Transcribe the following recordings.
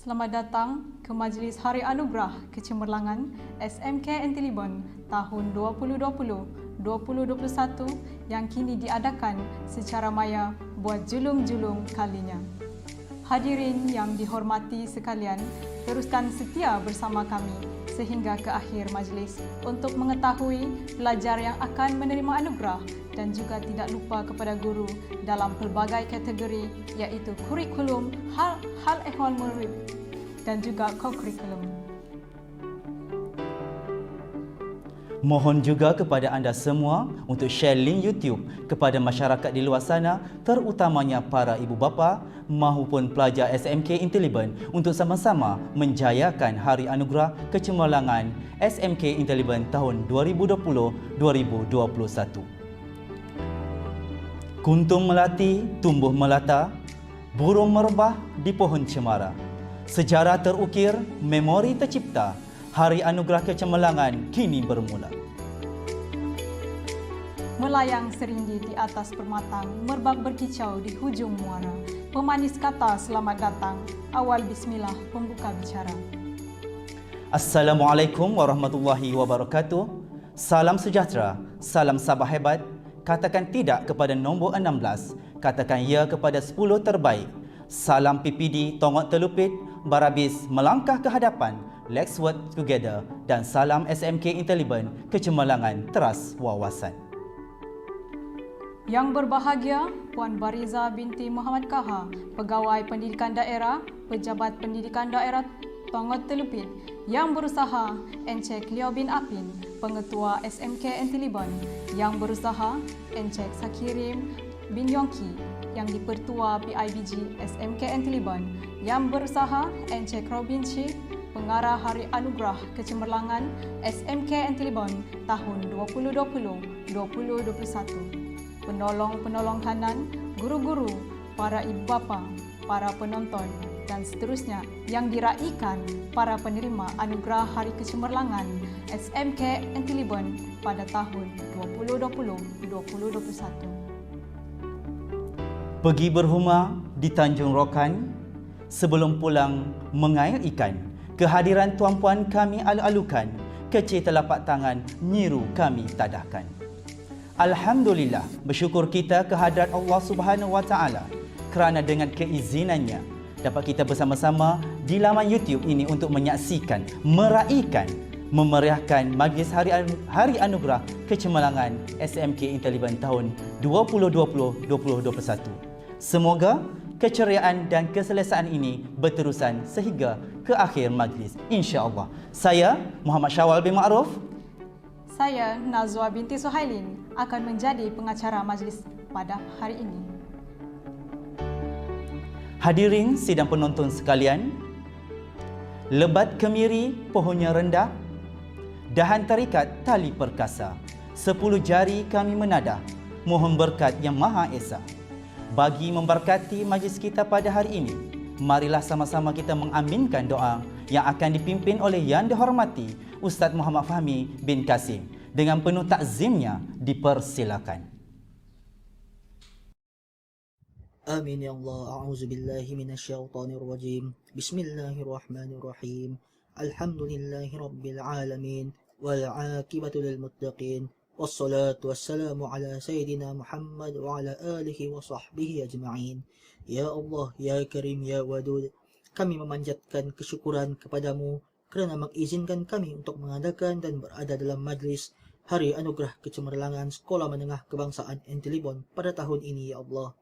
Selamat datang ke Majlis Hari Anugerah Kecemerlangan SMK Intelibon tahun 2020-2021 yang kini diadakan secara maya buat julung-julung kalinya. Hadirin yang dihormati sekalian, teruskan setia bersama kami sehingga ke akhir majlis untuk mengetahui pelajar yang akan menerima anugerah dan juga tidak lupa kepada guru dalam pelbagai kategori iaitu kurikulum, hal ehwal murid dan juga co-kurikulum. Mohon juga kepada anda semua untuk share link YouTube kepada masyarakat di luar sana, terutamanya para ibu bapa maupun pelajar SMK Intelibon untuk sama-sama menjayakan Hari Anugerah Kecemerlangan SMK Intelibon tahun 2020-2021. Kuntung melati, tumbuh melata, burung merebah di pohon cemara. Sejarah terukir, memori tercipta, Hari Anugerah Kecemerlangan kini bermula. Melayang seringgi di atas permatang, merbak berkicau di hujung muara. Pemanis kata selamat datang, awal bismillah pembuka bicara. Assalamualaikum warahmatullahi wabarakatuh. Salam sejahtera, salam sabah hebat. Katakan tidak kepada nombor 16, katakan ya kepada 10 terbaik. Salam PPD Tongok Telupit, Barabis melangkah ke hadapan, let's work together, dan salam SMK Intelibon Kecemerlangan teras wawasan. Yang berbahagia, Puan Bariza binti Muhammad Kaha, Pegawai Pendidikan Daerah, Pejabat Pendidikan Daerah Tongok Telupit, yang berusaha Encik Leo bin Apin, Pengetua SMK Intelibon, yang berusaha Encik Sakirim bin Yongki, yang dipertua PIBG SMK Intelibon, yang berusaha Encik Robin Chi, Pengarah Hari Anugerah Kecemerlangan SMK Intelibon tahun 2020-2021. Penolong-penolong kanan, guru-guru, para ibu bapa, para penonton dan seterusnya yang diraikan para penerima anugerah Hari Kecemerlangan SMK Intelibon pada tahun 2020-2021. Pergi berhumah di Tanjung Rokan, sebelum pulang mengair ikan. Kehadiran tuan-puan kami alu-alukan, kecil telapak tangan nyiru kami tadahkan. Alhamdulillah, bersyukur kita kehadrat Allah Subhanahu Wa Taala kerana dengan keizinannya dapat kita bersama-sama di laman YouTube ini untuk menyaksikan, meraikan, memeriahkan Majlis Hari Anugerah Kecemerlangan SMK Intelibon tahun 2020-2021. Semoga keceriaan dan keselesaan ini berterusan sehingga ke akhir majlis, insya-Allah. Saya Muhammad Syawal bin Ma'ruf. Saya Nazwa binti Suhailin akan menjadi pengacara majlis pada hari ini. Hadirin sidang penonton sekalian, lebat kemiri pohonnya rendah, dahan terikat tali perkasa, 10 jari kami menadah, mohon berkat yang Maha Esa. Bagi memberkati majlis kita pada hari ini, marilah sama-sama kita mengaminkan doa yang akan dipimpin oleh Yang Dihormati Ustaz Muhammad Fahmi bin Kasim. Dengan penuh takzimnya dipersilakan. Amin ya Allah. A'udzu billahi minasyaitonir rajim. Bismillahirrahmanirrahim. Alhamdulillahi rabbil alamin wal 'aqibatu lil muttaqin. Wassalatu wassalamu ala sayyidina Muhammad wa ala alihi wa sahbihi ajma'in. Ya Allah, ya Karim, ya Wadud, kami memanjatkan kesyukuran kepadamu kerana mengizinkan kami untuk mengadakan dan berada dalam majlis Hari Anugerah Kecemerlangan Sekolah Menengah Kebangsaan Intelibon pada tahun ini, ya Allah.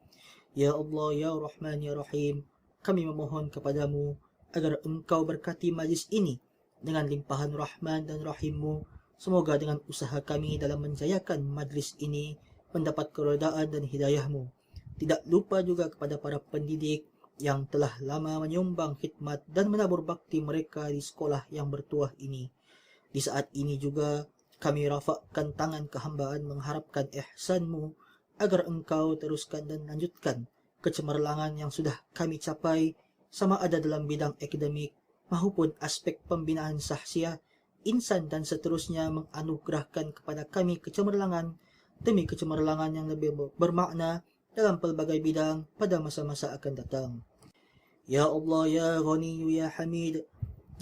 Ya Allah, ya Rahman, ya Rahim, kami memohon kepadamu agar engkau berkati majlis ini dengan limpahan Rahman dan Rahimmu. Semoga dengan usaha kami dalam menjayakan majlis ini mendapat keredaan dan hidayahmu. Tidak lupa juga kepada para pendidik yang telah lama menyumbang khidmat dan menabur bakti mereka di sekolah yang bertuah ini. Di saat ini juga kami rafakkan tangan kehambaan mengharapkan ihsanmu agar engkau teruskan dan lanjutkan kecemerlangan yang sudah kami capai sama ada dalam bidang akademik maupun aspek pembinaan sahsiah, insan dan seterusnya, menganugerahkan kepada kami kecemerlangan demi kecemerlangan yang lebih bermakna dalam pelbagai bidang pada masa-masa akan datang. Ya Allah, ya Ghani, ya Hamid,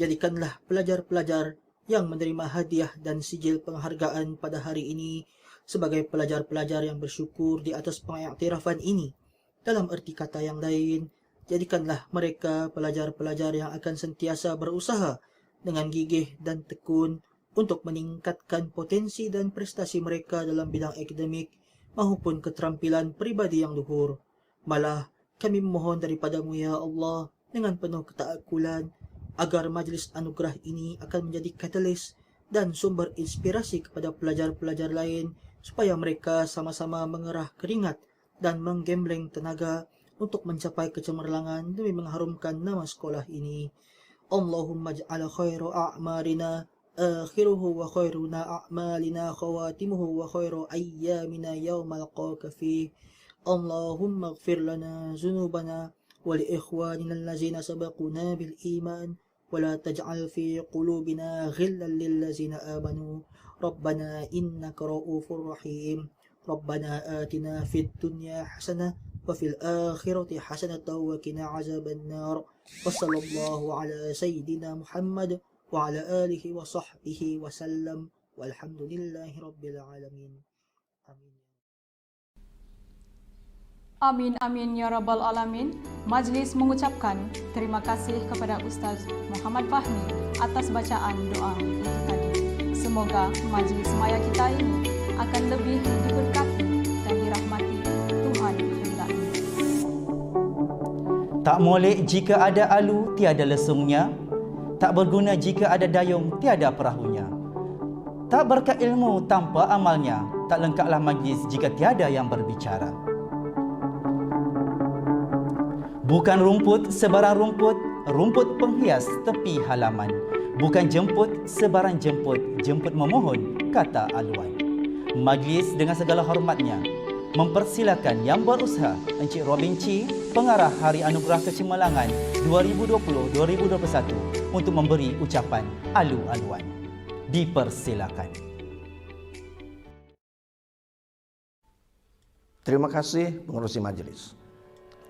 jadikanlah pelajar-pelajar yang menerima hadiah dan sijil penghargaan pada hari ini sebagai pelajar-pelajar yang bersyukur di atas pengiktirafan ini. Dalam erti kata yang lain, jadikanlah mereka pelajar-pelajar yang akan sentiasa berusaha dengan gigih dan tekun untuk meningkatkan potensi dan prestasi mereka dalam bidang akademik maupun keterampilan pribadi yang luhur. Malah, kami memohon daripadamu, ya Allah, dengan penuh ketaakulan, agar majlis anugerah ini akan menjadi katalis dan sumber inspirasi kepada pelajar-pelajar lain, supaya mereka sama-sama mengerah keringat dan menggembleng tenaga untuk mencapai kecemerlangan demi mengharumkan nama sekolah ini. Allahumma ja'ala khairu a'marina akhiruhu wa khairuna a'malina khawatimuhu wa khairu ayyamina yawma alqaka fih. Allahumma ighfir lana zunubana wa li ikhwanina allazina sabaquna bil iman wa la taj'al fi qulubina ghillan lil ladzina amanu. Rabbana innaka ra'ufur rahim. Rabbana atina fid dunya hasanah wa fil akhirati hasanatan wa qina azaban nar. Wassallallahu ala sayyidina Muhammad wa ala alihi wa sahbihi wa sallam walhamdulillahi rabbil alamin. Amin. Amin, amin, ya Rabbal Alamin. Majlis mengucapkan terima kasih kepada Ustaz Muhammad Fahmi atas bacaan doa itu tadi. Semoga majlis maya kita ini akan lebih diberkati dan dirahmati Tuhan hendaknya. Tak molek jika ada alu, tiada lesungnya. Tak berguna jika ada dayung, tiada perahunya. Tak berkat ilmu tanpa amalnya. Tak lengkaplah majlis jika tiada yang berbicara. Bukan rumput sebarang rumput, rumput penghias tepi halaman. Bukan jemput sebarang jemput, jemput memohon, kata aluan. Majlis dengan segala hormatnya, mempersilakan Yang Berusaha Encik Robin Chi, Pengarah Hari Anugerah Kecemerlangan 2020-2021 untuk memberi ucapan alu-aluan. Dipersilakan. Terima kasih pengerusi majlis.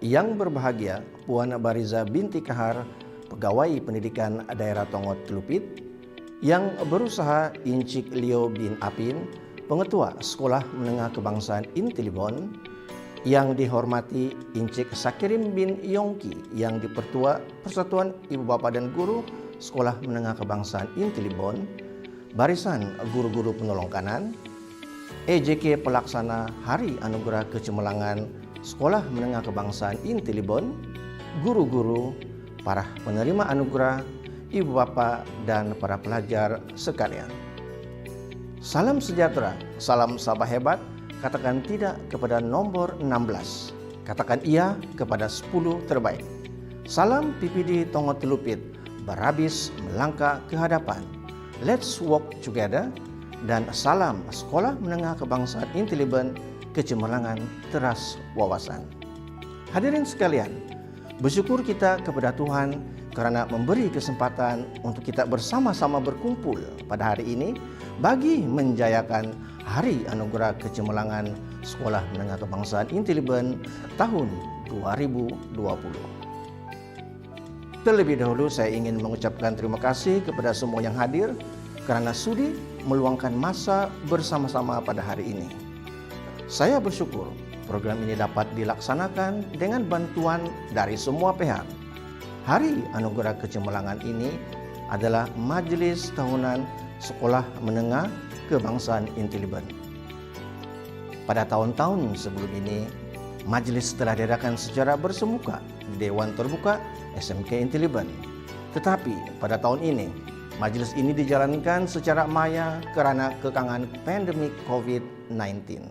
Yang berbahagia Puan Bariza binti Kahar, Pegawai Pendidikan Daerah Tongot Telupit. Yang berusaha Encik Leo bin Apin, Pengetua Sekolah Menengah Kebangsaan Intilibon. Yang dihormati Encik Sakirim bin Yongki, yang dipertua Persatuan Ibu Bapa dan Guru Sekolah Menengah Kebangsaan Intilibon. Barisan Guru-Guru Penolong Kanan. EJK Pelaksana Hari Anugerah Kecemerlangan Sekolah Menengah Kebangsaan Intilibon. Guru-guru, para penerima anugerah, ibu bapa dan para pelajar sekalian. Salam sejahtera, salam sabah hebat, katakan tidak kepada nomor 16, katakan iya kepada 10 terbaik. Salam PPD Tongot Telupit, berhabis melangkah ke hadapan. Let's walk together. Dan salam Sekolah Menengah Kebangsaan Intilibon, Kecemerlangan Teras Wawasan. Hadirin sekalian, bersyukur kita kepada Tuhan kerana memberi kesempatan untuk kita bersama-sama berkumpul pada hari ini bagi menjayakan Hari Anugerah Kecemerlangan Sekolah Menengah Kebangsaan Intilibon tahun 2020. Terlebih dahulu saya ingin mengucapkan terima kasih kepada semua yang hadir kerana sudi meluangkan masa bersama-sama pada hari ini. Saya bersyukur program ini dapat dilaksanakan dengan bantuan dari semua pihak. Hari Anugerah Kecemerlangan ini adalah Majlis Tahunan Sekolah Menengah Kebangsaan Intilibon. Pada tahun-tahun sebelum ini, majlis telah diadakan secara bersemuka di Dewan Terbuka SMK Intilibon. Tetapi pada tahun ini, majlis ini dijalankan secara maya kerana kekangan pandemik COVID-19.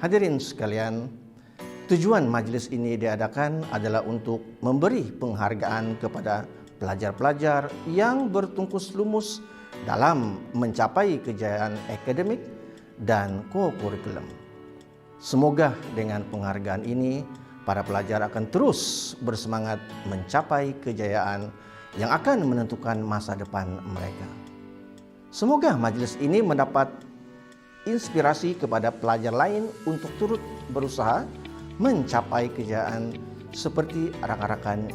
Hadirin sekalian, tujuan majlis ini diadakan adalah untuk memberi penghargaan kepada pelajar-pelajar yang bertungkus lumus dalam mencapai kejayaan akademik dan co-kurikulum. Semoga dengan penghargaan ini, para pelajar akan terus bersemangat mencapai kejayaan yang akan menentukan masa depan mereka. Semoga majlis ini mendapat inspirasi kepada pelajar lain untuk turut berusaha mencapai kejayaan seperti rakan-rakan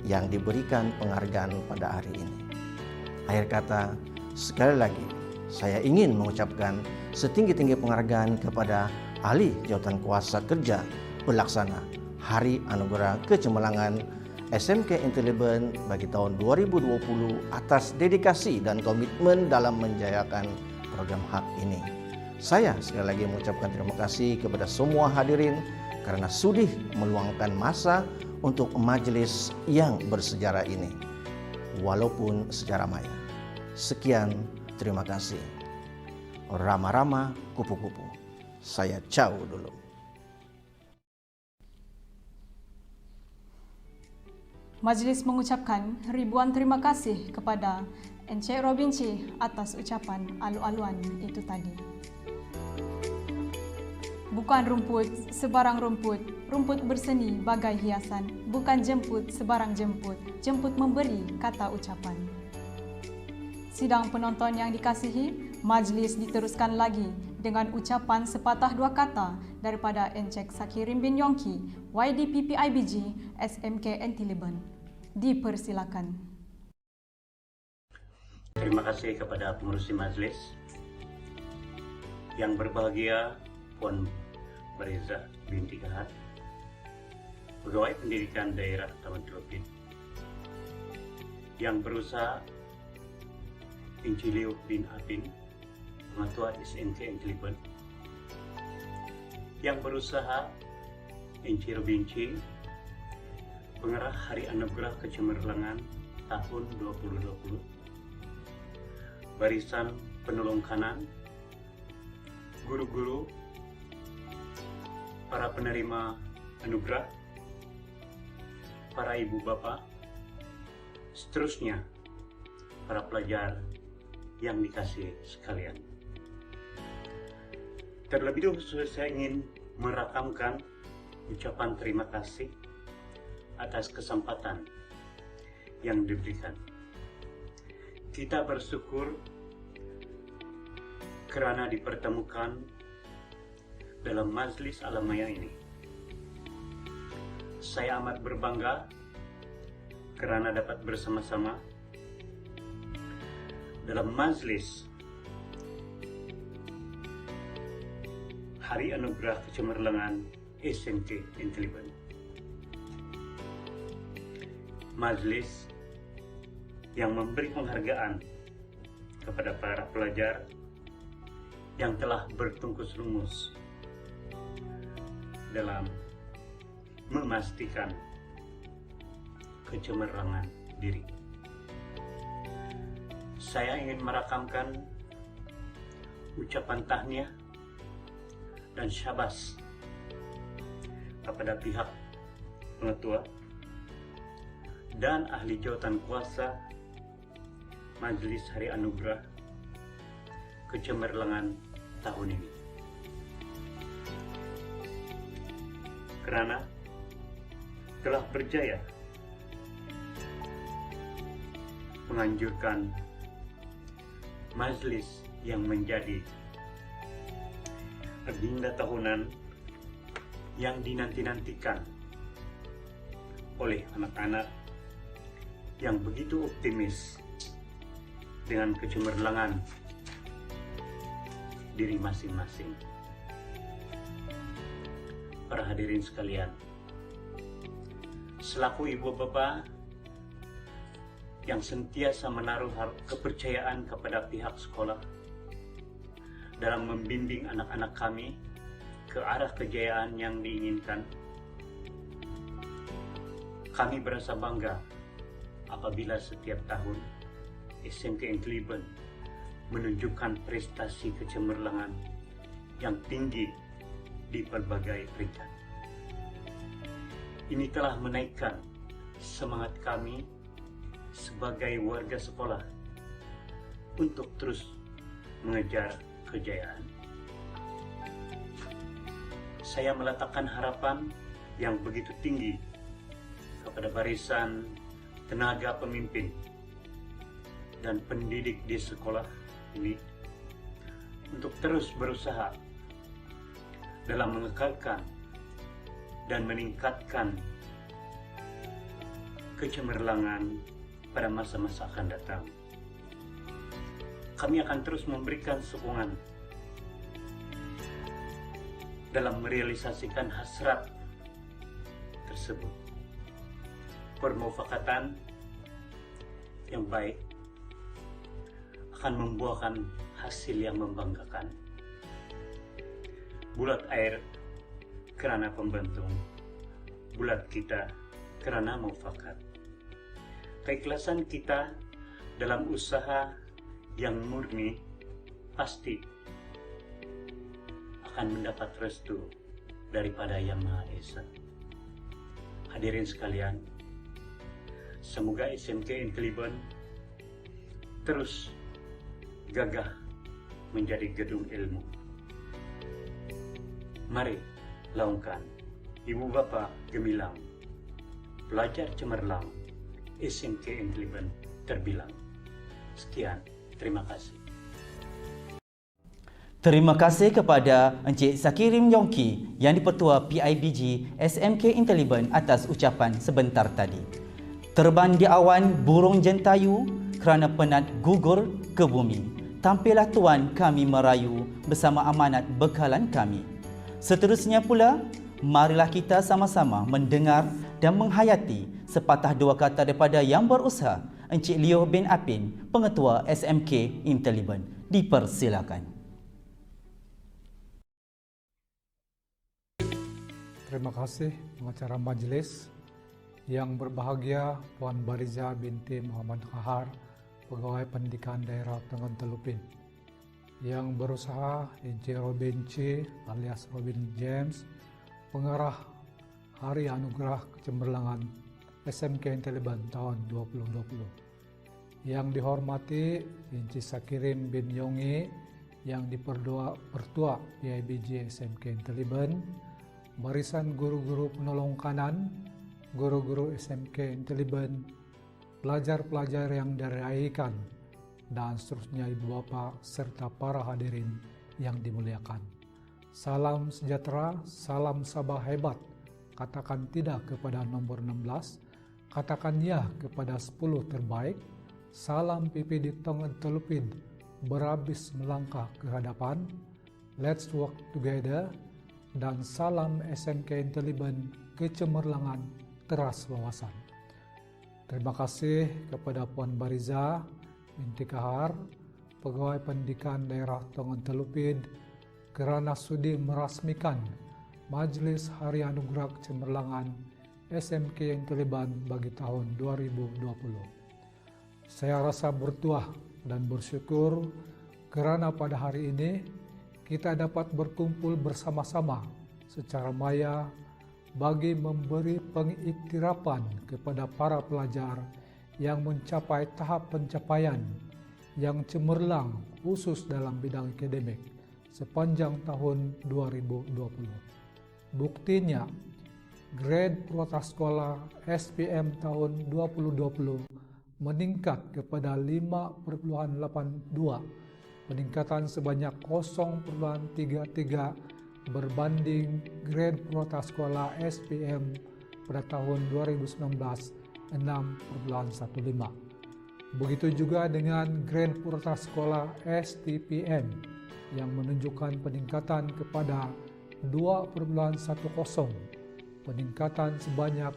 yang diberikan penghargaan pada hari ini. Akhir kata, sekali lagi saya ingin mengucapkan setinggi-tinggi penghargaan kepada ahli jawatan kuasa kerja pelaksana Hari Anugerah Kecemerlangan SMK Intilibon bagi tahun 2020 atas dedikasi dan komitmen dalam menjayakan program hak ini. Saya sekali lagi mengucapkan terima kasih kepada semua hadirin kerana sudi meluangkan masa untuk majlis yang bersejarah ini, walaupun secara maya. Sekian, terima kasih. Rama-rama, kupu-kupu. Saya ciao dulu. Majlis mengucapkan ribuan terima kasih kepada Encik Robin Chi atas ucapan alu-aluan itu tadi. Bukan rumput sebarang rumput, rumput berseni bagai hiasan. Bukan jemput sebarang jemput, jemput memberi kata ucapan. Sidang penonton yang dikasihi, majlis diteruskan lagi dengan ucapan sepatah dua kata daripada Encik Sakirim bin Yongki, YDPPIBG, SMK Intilibon. Dipersilakan. Terima kasih kepada pengerusi majlis. Yang berbahagia Puan Bariza binti Kahar, Pegawai Pendidikan Daerah Tongot Telupit. Yang berusaha Encik Leo bin Apin, Pengetua SMK Intilibon. Yang berusaha Encik Robin Chi, Pengarah Hari Anugerah Kecemerlangan tahun 2020. Barisan Penolong Kanan, guru-guru, para penerima anugerah, para ibu bapa, seterusnya para pelajar yang dikasihi sekalian. Terlebih dahulu saya ingin merakamkan ucapan terima kasih atas kesempatan yang diberikan. Kita bersyukur kerana dipertemukan dalam majlis Alamaya ini. Saya amat berbangga kerana dapat bersama-sama dalam majlis Hari Anugerah Kecemerlangan SMK Intelliben. Majlis yang memberi penghargaan kepada para pelajar yang telah bertungkus lumus dalam memastikan kecemerlangan diri. Saya ingin merakamkan ucapan tahniah dan syabas kepada pihak pengetua dan ahli jawatan kuasa Majelis Hari Anugerah Kecemerlangan tahun ini. Kerana telah berjaya menganjurkan majlis yang menjadi agenda tahunan yang dinanti-nantikan oleh anak-anak yang begitu optimis dengan kecemerlangan diri masing-masing. Para hadirin sekalian, selaku ibu bapa yang sentiasa menaruh kepercayaan kepada pihak sekolah dalam membimbing anak-anak kami ke arah kejayaan yang diinginkan, kami berasa bangga apabila setiap tahun SMK Intelliben menunjukkan prestasi kecemerlangan yang tinggi di berbagai peringkat. Ini telah menaikkan semangat kami sebagai warga sekolah untuk terus mengejar kejayaan. Saya meletakkan harapan yang begitu tinggi kepada barisan tenaga pemimpin dan pendidik di sekolah ini untuk terus berusaha dalam mengekalkan dan meningkatkan kecemerlangan pada masa-masa akan datang. Kami akan terus memberikan sokongan dalam merealisasikan hasrat tersebut. Permufakatan yang baik akan membuahkan hasil yang membanggakan. Bulat air kerana pembentung, bulat kita kerana mufakat. Keikhlasan kita dalam usaha yang murni pasti akan mendapat restu daripada Yang Maha Esa. Hadirin sekalian, semoga SMK Intelliben terus gagah menjadi gedung ilmu. Mari laungkan ibu bapa gemilang, pelajar cemerlang, SMK Intelliben terbilang. Sekian, terima kasih. Terima kasih kepada Encik Sakirim Yongki yang dipertua PIBG SMK Intelliben atas ucapan sebentar tadi. Terbang di awan burung jentayu kerana penat gugur ke bumi. Tampillah Tuan kami merayu bersama amanat bekalan kami. Seterusnya pula, marilah kita sama-sama mendengar dan menghayati sepatah dua kata daripada yang berusaha, Encik Leo bin Apin, Pengetua SMK Intelliben. Dipersilakan. Terima kasih pengacara majlis yang berbahagia Puan Bariza binti Muhammad Kahar, Pegawai Pendidikan Daerah Tenggara Telupin, yang berusaha Encik Robin C alias Robin James, pengarah Hari Anugerah Kecemerlangan SMK Intelliben tahun 2020. Yang dihormati Encik Sakirim bin Yongi yang dipertua PIBG SMK Intelliben, barisan guru-guru penolong kanan, guru-guru SMK Inteliben, pelajar-pelajar yang diraikan, dan seterusnya Ibu Bapak serta para hadirin yang dimuliakan. Salam sejahtera, salam Sabah hebat. Katakan tidak kepada nomor 16, katakan ya kepada 10 terbaik. Salam PPD Tongan Telupin, berhabis melangkah ke hadapan. Let's work together. Dan salam SMK Inteliben kecemerlangan teras wawasan. Terima kasih kepada Puan Bariza binti Kahar, Pegawai Pendidikan Daerah Tongan Telupin, kerana sudi merasmikan Majelis Hari Anugerah Kecemerlangan SMK Inteliben bagi tahun 2020. Saya rasa bertuah dan bersyukur kerana pada hari ini kita dapat berkumpul bersama-sama secara maya bagi memberi pengiktirapan kepada para pelajar yang mencapai tahap pencapaian yang cemerlang khusus dalam bidang akademik sepanjang tahun 2020. Buktinya, grade Pratasekolah SPM tahun 2020 meningkat kepada 5,82, peningkatan sebanyak 0,33 berbanding grade Pratasekolah SPM pada tahun 2019 6,15. Begitu juga dengan grade Pratasekolah STPM yang menunjukkan peningkatan kepada 2,10, peningkatan sebanyak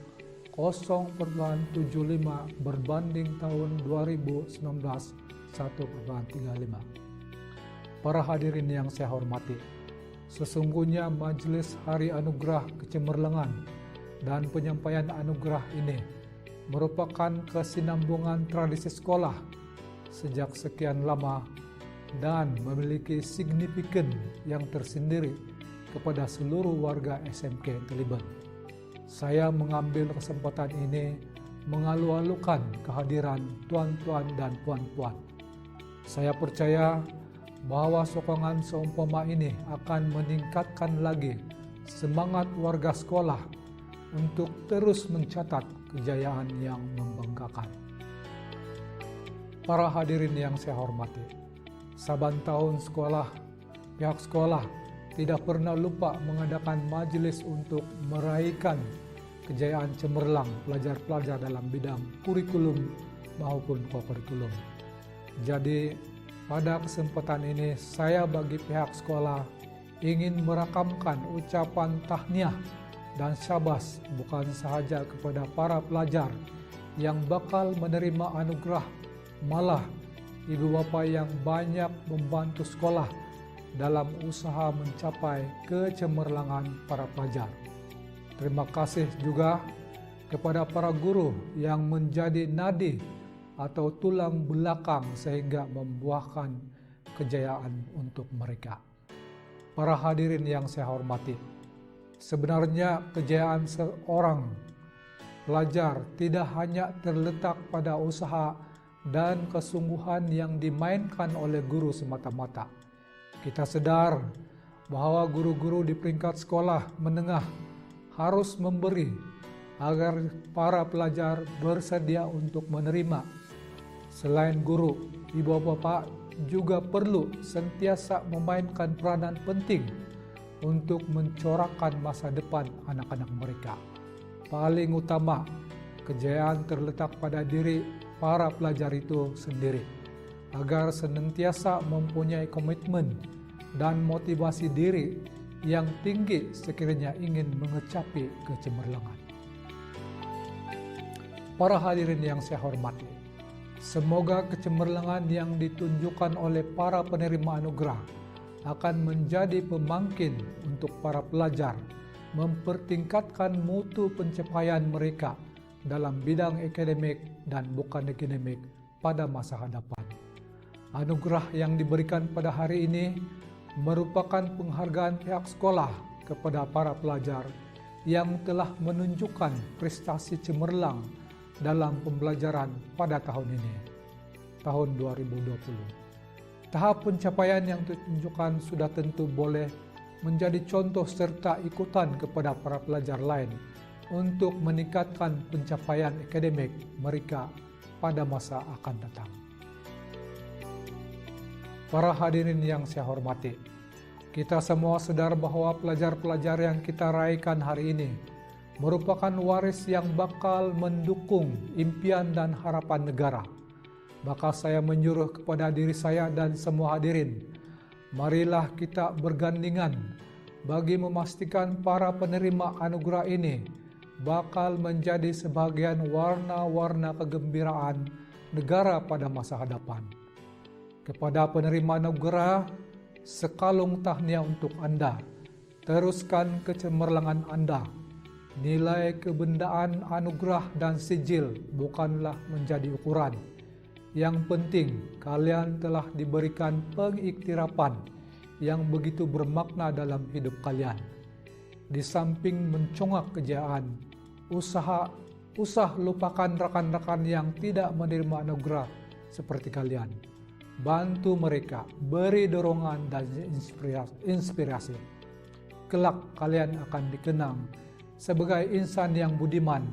0,75 berbanding tahun 2019 1,35. Para hadirin yang saya hormati, sesungguhnya Majelis Hari Anugerah Kecemerlangan dan penyampaian anugerah ini merupakan kesinambungan tradisi sekolah sejak sekian lama dan memiliki signifikan yang tersendiri kepada seluruh warga SMK Inteliben. Saya mengambil kesempatan ini mengalu-alukan kehadiran tuan-tuan dan puan-puan. Saya percaya bahwa sokongan seumpama ini akan meningkatkan lagi semangat warga sekolah untuk terus mencatat kejayaan yang membanggakan. Para hadirin yang saya hormati, saban tahun pihak sekolah tidak pernah lupa mengadakan majelis untuk meraihkan kejayaan cemerlang pelajar-pelajar dalam bidang kurikulum maupun kokurikulum. Jadi, pada kesempatan ini saya bagi pihak sekolah ingin merakamkan ucapan tahniah dan syabas bukan sahaja kepada para pelajar yang bakal menerima anugerah, malah ibu bapa yang banyak membantu sekolah dalam usaha mencapai kecemerlangan para pelajar. Terima kasih juga kepada para guru yang menjadi nadi atau tulang belakang sehingga membuahkan kejayaan untuk mereka. Para hadirin yang saya hormati, sebenarnya kejayaan seorang pelajar tidak hanya terletak pada usaha dan kesungguhan yang dimainkan oleh guru semata-mata. Kita sadar bahwa guru-guru di peringkat sekolah menengah harus memberi agar para pelajar bersedia untuk menerima. Selain guru, ibu bapak juga perlu sentiasa memainkan peranan penting untuk mencorakkan masa depan anak-anak mereka. Paling utama, kejayaan terletak pada diri para pelajar itu sendiri, agar senantiasa mempunyai komitmen dan motivasi diri yang tinggi sekiranya ingin mengecapi kecemerlangan. Para hadirin yang saya hormati, semoga kecemerlangan yang ditunjukkan oleh para penerima anugerah akan menjadi pemangkin untuk para pelajar mempertingkatkan mutu pencapaian mereka dalam bidang akademik dan bukan akademik pada masa hadapan. Anugerah yang diberikan pada hari ini merupakan penghargaan pihak sekolah kepada para pelajar yang telah menunjukkan prestasi cemerlang dalam pembelajaran pada tahun ini, tahun 2020. Tahap pencapaian yang ditunjukkan sudah tentu boleh menjadi contoh serta ikutan kepada para pelajar lain untuk meningkatkan pencapaian akademik mereka pada masa akan datang. Para hadirin yang saya hormati, kita semua sadar bahwa pelajar-pelajar yang kita raikan hari ini merupakan waris yang bakal mendukung impian dan harapan negara. Maka saya menyuruh kepada diri saya dan semua hadirin, marilah kita bergandingan bagi memastikan para penerima anugerah ini bakal menjadi sebagian warna-warna kegembiraan negara pada masa hadapan. Kepada penerima anugerah, sekalung tahniah untuk Anda. Teruskan kecemerlangan Anda. Nilai kebendaan anugerah dan sijil bukanlah menjadi ukuran. Yang penting, kalian telah diberikan pengiktirapan yang begitu bermakna dalam hidup kalian. Di samping mencongak kejayaan, usah lupakan rekan-rekan yang tidak menerima anugerah seperti kalian. Bantu mereka, beri dorongan dan inspirasi. Kelak kalian akan dikenang sebagai insan yang budiman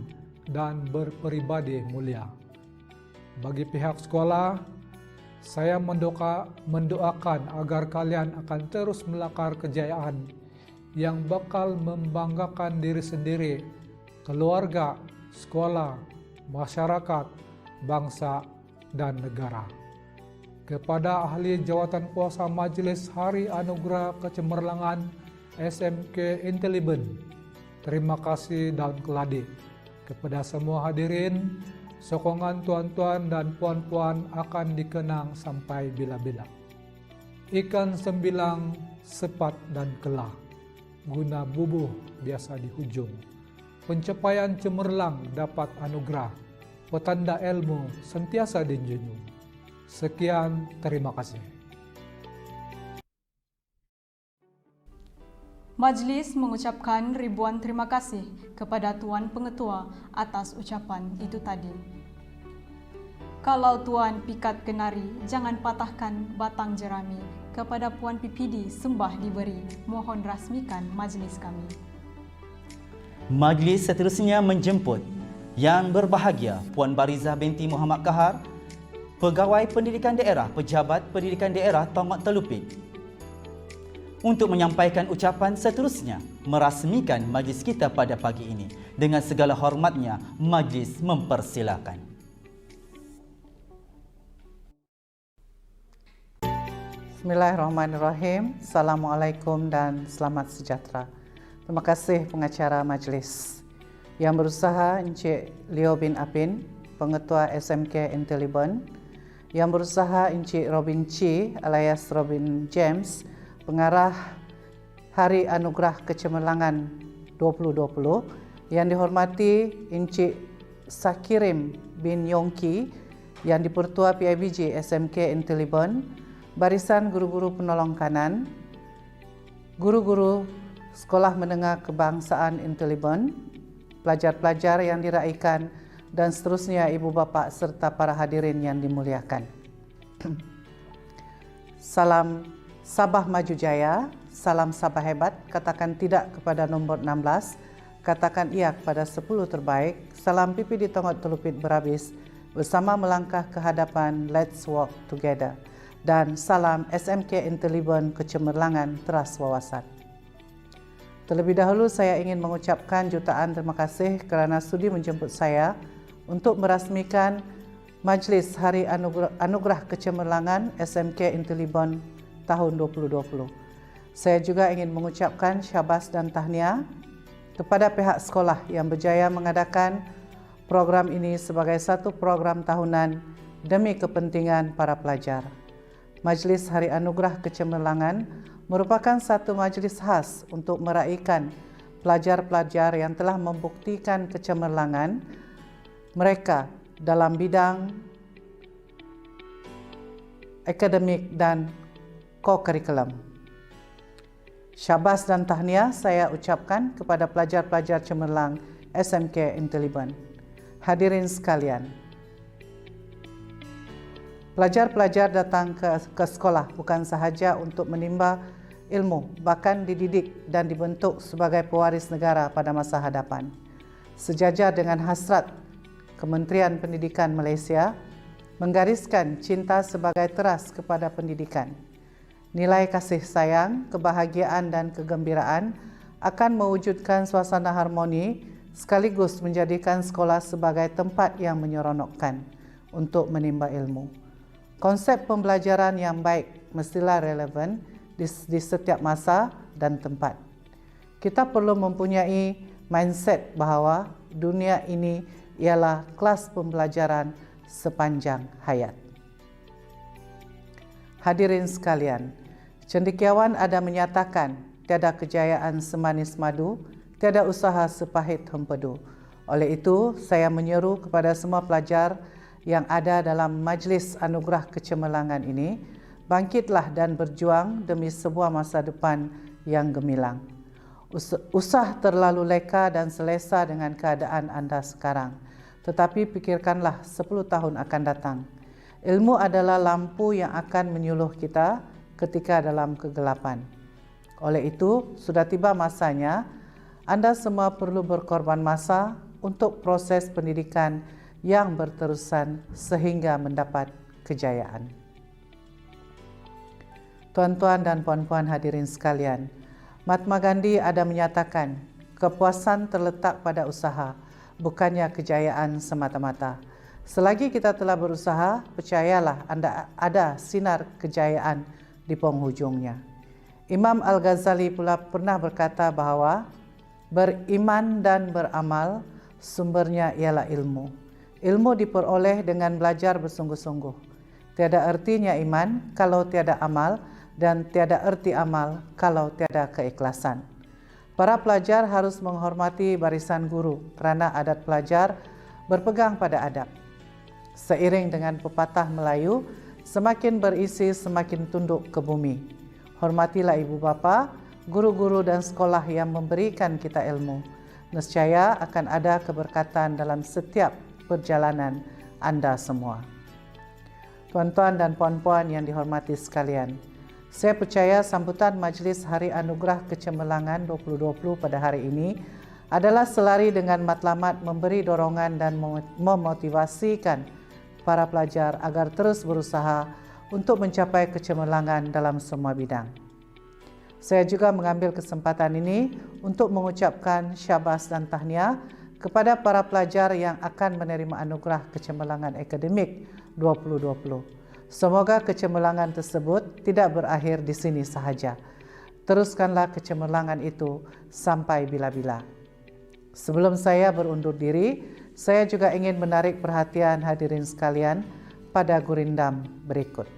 dan berpribadi mulia. Bagi pihak sekolah, saya mendoakan agar kalian akan terus melakar kejayaan yang bakal membanggakan diri sendiri, keluarga, sekolah, masyarakat, bangsa, dan negara. Kepada ahli jawatan kuasa Majelis Hari Anugerah Kecemerlangan SMK Intelliben, terima kasih dan keladi. Kepada semua hadirin, sokongan tuan-tuan dan puan-puan akan dikenang sampai bila-bila. Ikan sembilang, sepat dan kelah, guna bubuh biasa di hujung. Pencapaian cemerlang dapat anugerah, petanda ilmu sentiasa dijunjung. Sekian, terima kasih. Majlis mengucapkan ribuan terima kasih kepada Tuan Pengetua atas ucapan itu tadi. Kalau Tuan pikat kenari, jangan patahkan batang jerami. Kepada Puan PPD sembah diberi, mohon rasmikan majlis kami. Majlis seterusnya menjemput Yang Berbahagia Puan Barizah binti Muhammad Kahar, Pegawai Pendidikan Daerah Pejabat Pendidikan Daerah Tonggak Telupit, untuk menyampaikan ucapan seterusnya merasmikan majlis kita pada pagi ini. Dengan segala hormatnya, majlis mempersilakan. Bismillahirrahmanirrahim. Assalamualaikum dan selamat sejahtera. Terima kasih pengacara majlis. Yang berusaha Encik Leo bin Apin, Pengetua SMK Intelliben. Yang berusaha Encik Robin Chi alias Robin James, Pengarah Hari Anugerah Kecemerlangan 2020. Yang dihormati Encik Sakirim bin Yongki, Yang Dipertua PIBG SMK Intelliben, barisan guru-guru penolong kanan, guru-guru Sekolah Menengah Kebangsaan Intelliben, pelajar-pelajar yang diraikan, dan seterusnya ibu bapa serta para hadirin yang dimuliakan. Salam Sabah Maju Jaya, salam Sabah hebat, katakan tidak kepada nombor 16, katakan iya kepada 10 terbaik. Salam PPD Tonggak Telupit berhabis, bersama melangkah ke hadapan, let's walk together. Dan salam SMK Intelliben Kecemerlangan Teras Wawasan. Terlebih dahulu saya ingin mengucapkan jutaan terima kasih kerana sudi menjemput saya untuk merasmikan Majlis Hari Anugerah Kecemerlangan SMK Intelliben tahun 2020. Saya juga ingin mengucapkan syabas dan tahniah kepada pihak sekolah yang berjaya mengadakan program ini sebagai satu program tahunan demi kepentingan para pelajar. Majlis Hari Anugerah Kecemerlangan merupakan satu majlis khas untuk meraikan pelajar-pelajar yang telah membuktikan kecemerlangan mereka dalam bidang akademik dan co-curriculum. Syabas dan tahniah saya ucapkan kepada pelajar-pelajar cemerlang SMK Intelliben. Hadirin sekalian, pelajar-pelajar datang ke sekolah bukan sahaja untuk menimba ilmu, bahkan dididik dan dibentuk sebagai pewaris negara pada masa hadapan. Sejajar dengan hasrat Kementerian Pendidikan Malaysia menggariskan cinta sebagai teras kepada pendidikan. Nilai kasih sayang, kebahagiaan dan kegembiraan akan mewujudkan suasana harmoni sekaligus menjadikan sekolah sebagai tempat yang menyeronokkan untuk menimba ilmu. Konsep pembelajaran yang baik mestilah relevan di setiap masa dan tempat. Kita perlu mempunyai mindset bahawa dunia ini ialah kelas pembelajaran sepanjang hayat. Hadirin sekalian, cendekiawan ada menyatakan tiada kejayaan semanis madu, tiada usaha sepahit hempedu. Oleh itu, saya menyeru kepada semua pelajar yang ada dalam majlis anugerah kecemerlangan ini, bangkitlah dan berjuang demi sebuah masa depan yang gemilang. Usah terlalu leka dan selesa dengan keadaan anda sekarang, tetapi pikirkanlah 10 tahun akan datang. Ilmu adalah lampu yang akan menyuluh kita ketika dalam kegelapan. Oleh itu, sudah tiba masanya anda semua perlu berkorban masa untuk proses pendidikan yang berterusan sehingga mendapat kejayaan. Tuan-tuan dan puan-puan hadirin sekalian, Mahatma Gandhi ada menyatakan, kepuasan terletak pada usaha, bukannya kejayaan semata-mata. Selagi kita telah berusaha, percayalah anda ada sinar kejayaan di penghujungnya. Imam Al-Ghazali pula pernah berkata bahawa beriman dan beramal sumbernya ialah ilmu. Ilmu diperoleh dengan belajar bersungguh-sungguh. Tiada ertinya iman kalau tiada amal dan tiada erti amal kalau tiada keikhlasan. Para pelajar harus menghormati barisan guru kerana adat pelajar berpegang pada adab. Seiring dengan pepatah Melayu, semakin berisi semakin tunduk ke bumi. Hormatilah ibu bapa, guru-guru dan sekolah yang memberikan kita ilmu. Nescaya akan ada keberkatan dalam setiap perjalanan anda semua. Tuan-tuan dan puan-puan yang dihormati sekalian, saya percaya sambutan Majlis Hari Anugerah Kecemerlangan 2020 pada hari ini adalah selari dengan matlamat memberi dorongan dan memotivasikan para pelajar agar terus berusaha untuk mencapai kecemerlangan dalam semua bidang. Saya juga mengambil kesempatan ini untuk mengucapkan syabas dan tahniah kepada para pelajar yang akan menerima anugerah kecemerlangan akademik 2020. Semoga kecemerlangan tersebut tidak berakhir di sini sahaja. Teruskanlah kecemerlangan itu sampai bila-bila. Sebelum saya berundur diri, saya juga ingin menarik perhatian hadirin sekalian pada gurindam berikut.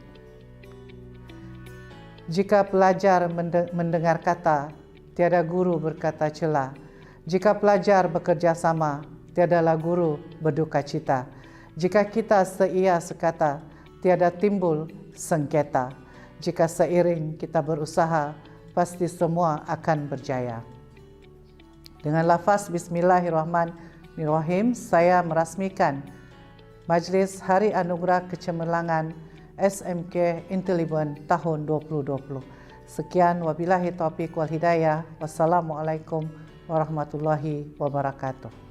Jika pelajar mendengar kata, tiada guru berkata cela. Jika pelajar bekerja sama, tiadalah guru berduka cita. Jika kita seia sekata, tiada timbul sengketa. Jika seiring kita berusaha, pasti semua akan berjaya. Dengan lafaz Bismillahirrahmanirrahim, saya merasmikan Majlis Hari Anugerah Kecemerlangan SMK Intelibon tahun 2020. Sekian, wabillahi taufiq wal hidayah. Wassalamualaikum warahmatullahi wabarakatuh.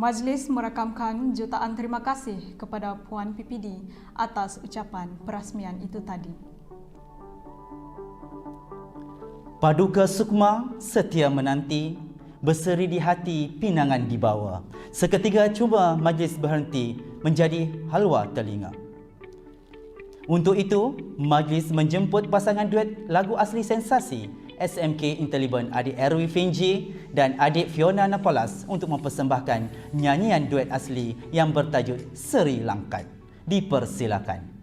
Majlis merakamkan jutaan terima kasih kepada Puan PPD atas ucapan perasmian itu tadi. Paduka Sukma setia menanti, berseri di hati pinangan dibawa. Seketika cuba majlis berhenti menjadi halwa telinga. Untuk itu, majlis menjemput pasangan duet lagu asli sensasi SMK Intelliben adik Erwi Finji dan adik Fiona Napolas untuk mempersembahkan nyanyian duet asli yang bertajuk Seri Langkat. Dipersilakan.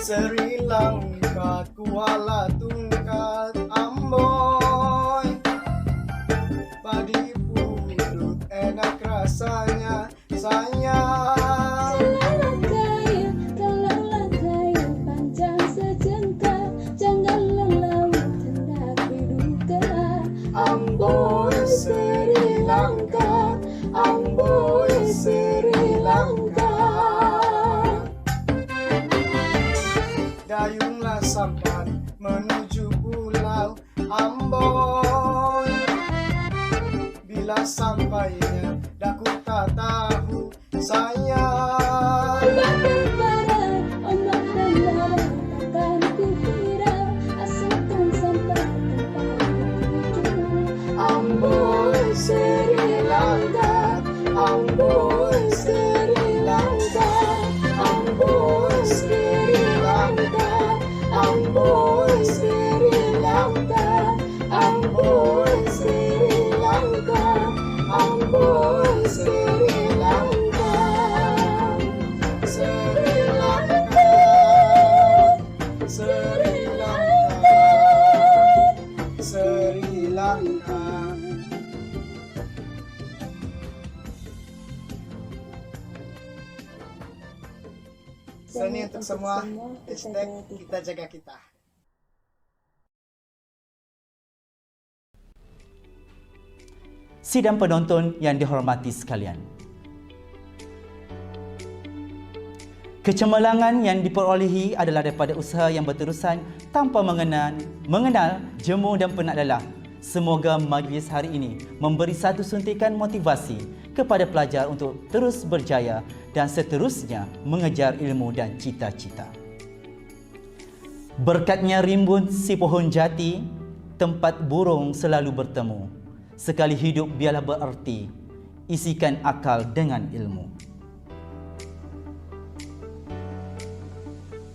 Seri Langkat, Kuala Tungkat, Amboy. Padi pudut enak rasanya, sayang. Kalaulah kaya panjang sejengkal, janganlah laut hendak diduga. Amboy Sri Lanka, Amboy Sri Lanka. Dayunglah sampan menuju pulau Amboy. Bila sampainya daku tak tahu, sayang. Ombak dan barat takkan ku hirau, asalkan sampai tempat tuju. Amboy Sri Lanka, Sri Lanka, Sri Lanka, Sri Lanka, Sri Lanka. Seni untuk semua, hashtag kita jaga kita. Sidang penonton yang dihormati sekalian. Kecemerlangan yang diperolehi adalah daripada usaha yang berterusan tanpa mengenal jemu dan penat lelah. Semoga majlis hari ini memberi satu suntikan motivasi kepada pelajar untuk terus berjaya dan seterusnya mengejar ilmu dan cita-cita. Berkatnya rimbun si pohon jati, tempat burung selalu bertemu. Sekali hidup biarlah bererti, isikan akal dengan ilmu.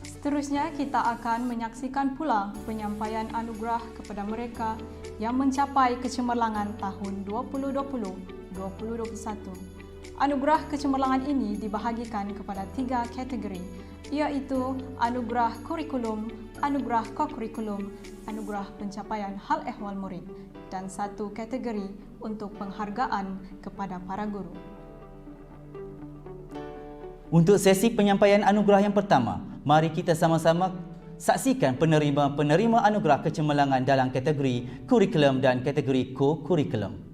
Seterusnya kita akan menyaksikan pula penyampaian anugerah kepada mereka yang mencapai kecemerlangan tahun 2020-2021. Anugerah kecemerlangan ini dibahagikan kepada 3 kategori, iaitu anugerah kurikulum, anugerah kokurikulum, anugerah pencapaian hal ehwal murid dan 1 kategori untuk penghargaan kepada para guru. Untuk sesi penyampaian anugerah yang pertama, mari kita sama-sama saksikan penerima-penerima anugerah kecemerlangan dalam kategori kurikulum dan kategori co-kurikulum.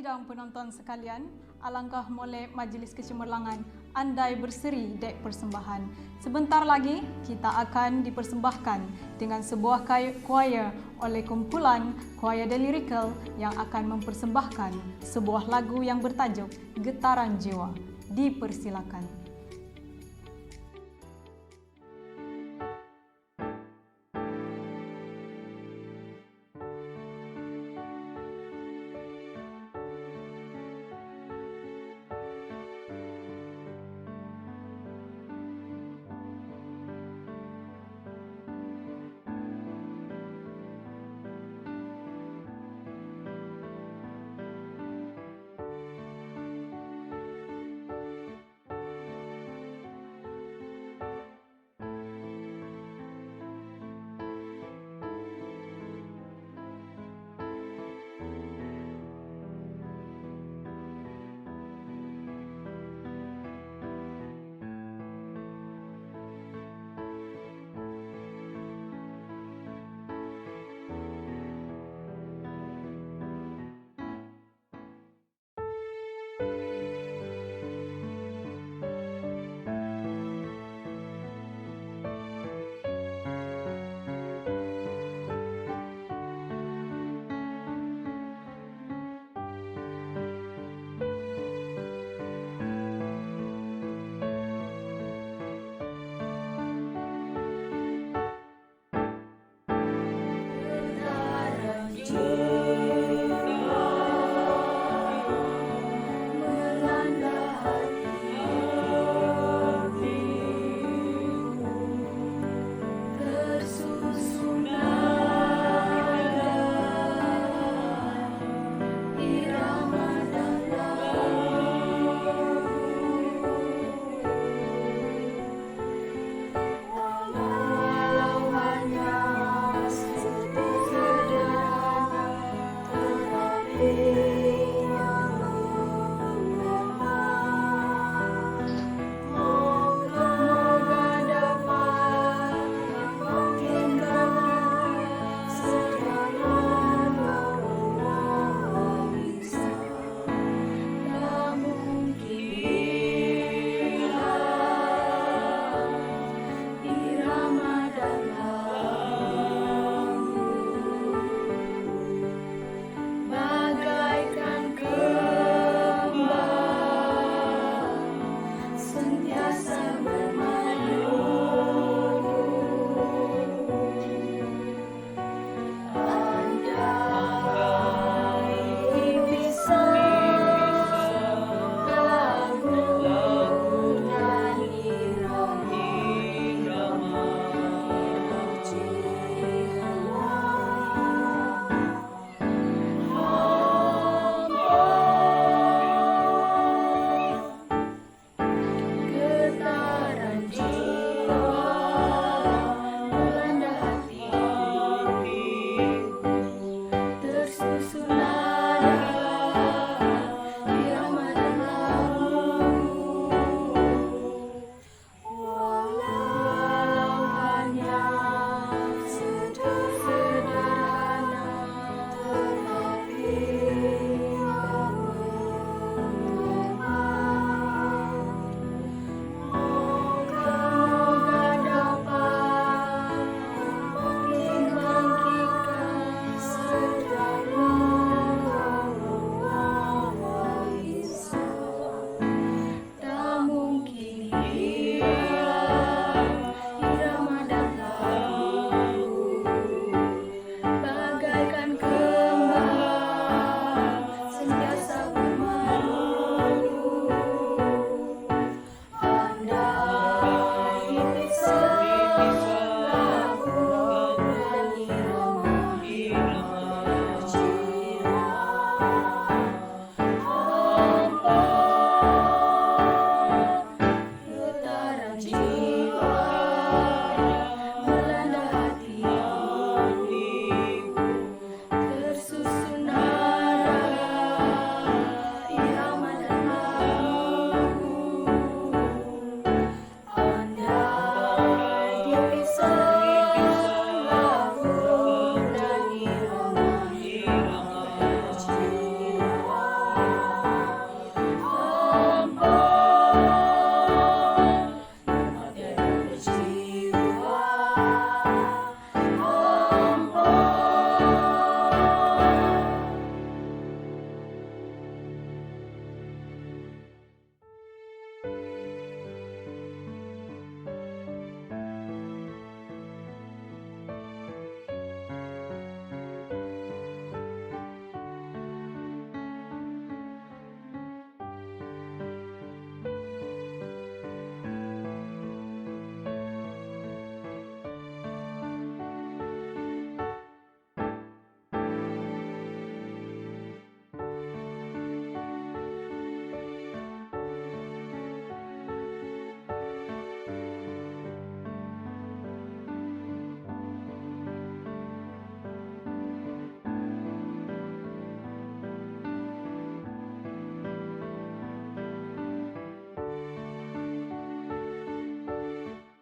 sidang penonton sekalian, alangkah molek majlis kecemerlangan andai berseri dek persembahan. Sebentar lagi kita akan dipersembahkan dengan sebuah choir oleh kumpulan choir The Lyrical yang akan mempersembahkan sebuah lagu yang bertajuk Getaran Jiwa. Dipersilakan.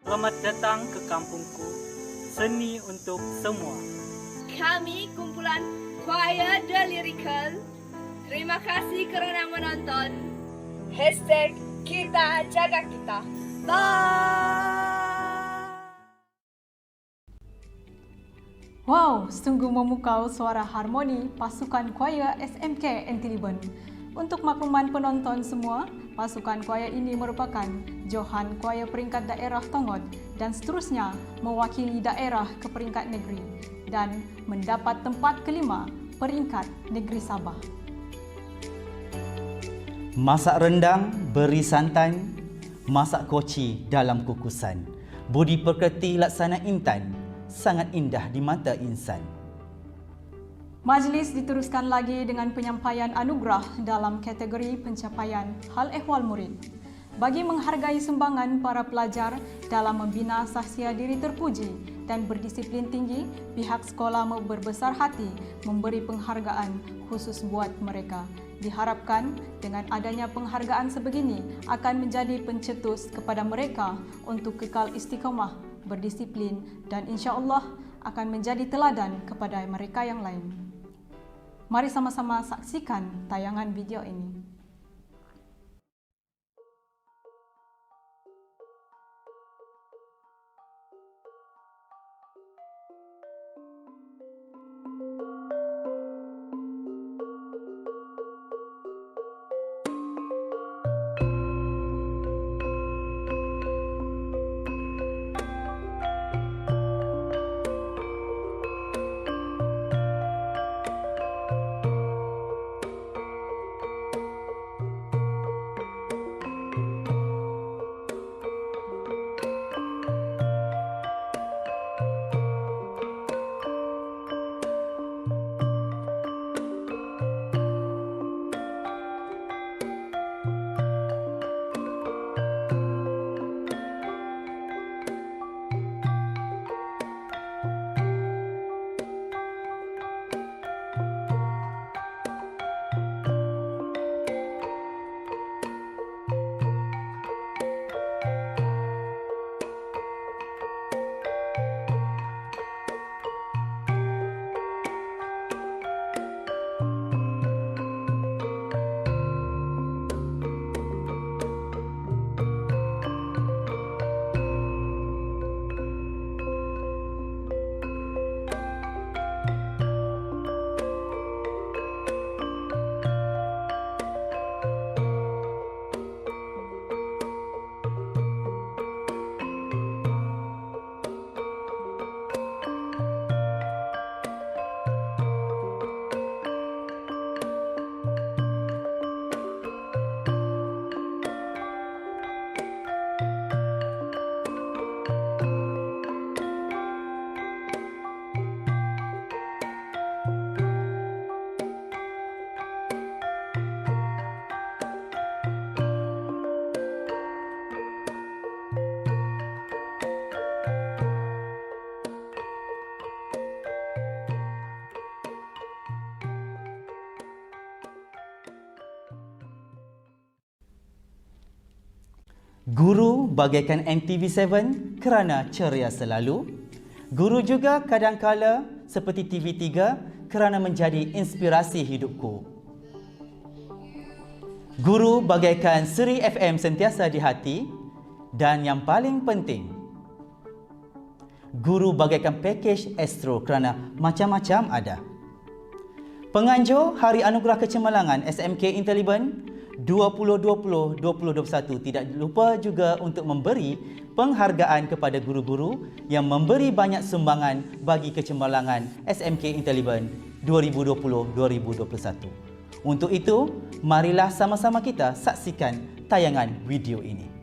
Selamat datang ke kampungku, seni untuk semua. Kami kumpulan Choir The Lyrical. Terima kasih kerana menonton. #Kita Jaga Kita. Bye. Wow, sungguh memukau suara harmoni pasukan choir SMK Intelliben. Untuk makluman penonton semua, pasukan choir ini merupakan Johan Choir peringkat daerah Tongot dan seterusnya mewakili daerah ke peringkat negeri dan mendapat tempat kelima peringkat negeri Sabah. Masak rendang, beri santan, masak koci dalam kukusan. Budi pekerti laksana intan, sangat indah di mata insan. Majlis diteruskan lagi dengan penyampaian anugerah dalam kategori pencapaian hal ehwal murid. Bagi menghargai sumbangan para pelajar dalam membina sahsia diri terpuji dan berdisiplin tinggi, pihak sekolah berbesar hati memberi penghargaan khusus buat mereka. Diharapkan dengan adanya penghargaan sebegini akan menjadi pencetus kepada mereka untuk kekal istiqamah, berdisiplin dan insya-Allah akan menjadi teladan kepada mereka yang lain. Mari sama-sama saksikan tayangan video ini. Guru bagaikan NTV7 kerana ceria selalu. Guru juga kadangkala seperti TV3 kerana menjadi inspirasi hidupku. Guru bagaikan Seri FM sentiasa di hati dan yang paling penting, guru bagaikan pakej Astro kerana macam-macam ada. Penganjur Hari Anugerah Kecemerlangan SMK Intelliben 2020-2021 tidak lupa juga untuk memberi penghargaan kepada guru-guru yang memberi banyak sumbangan bagi kecemerlangan SMK Intelliben 2020-2021. Untuk itu, marilah sama-sama kita saksikan tayangan video ini.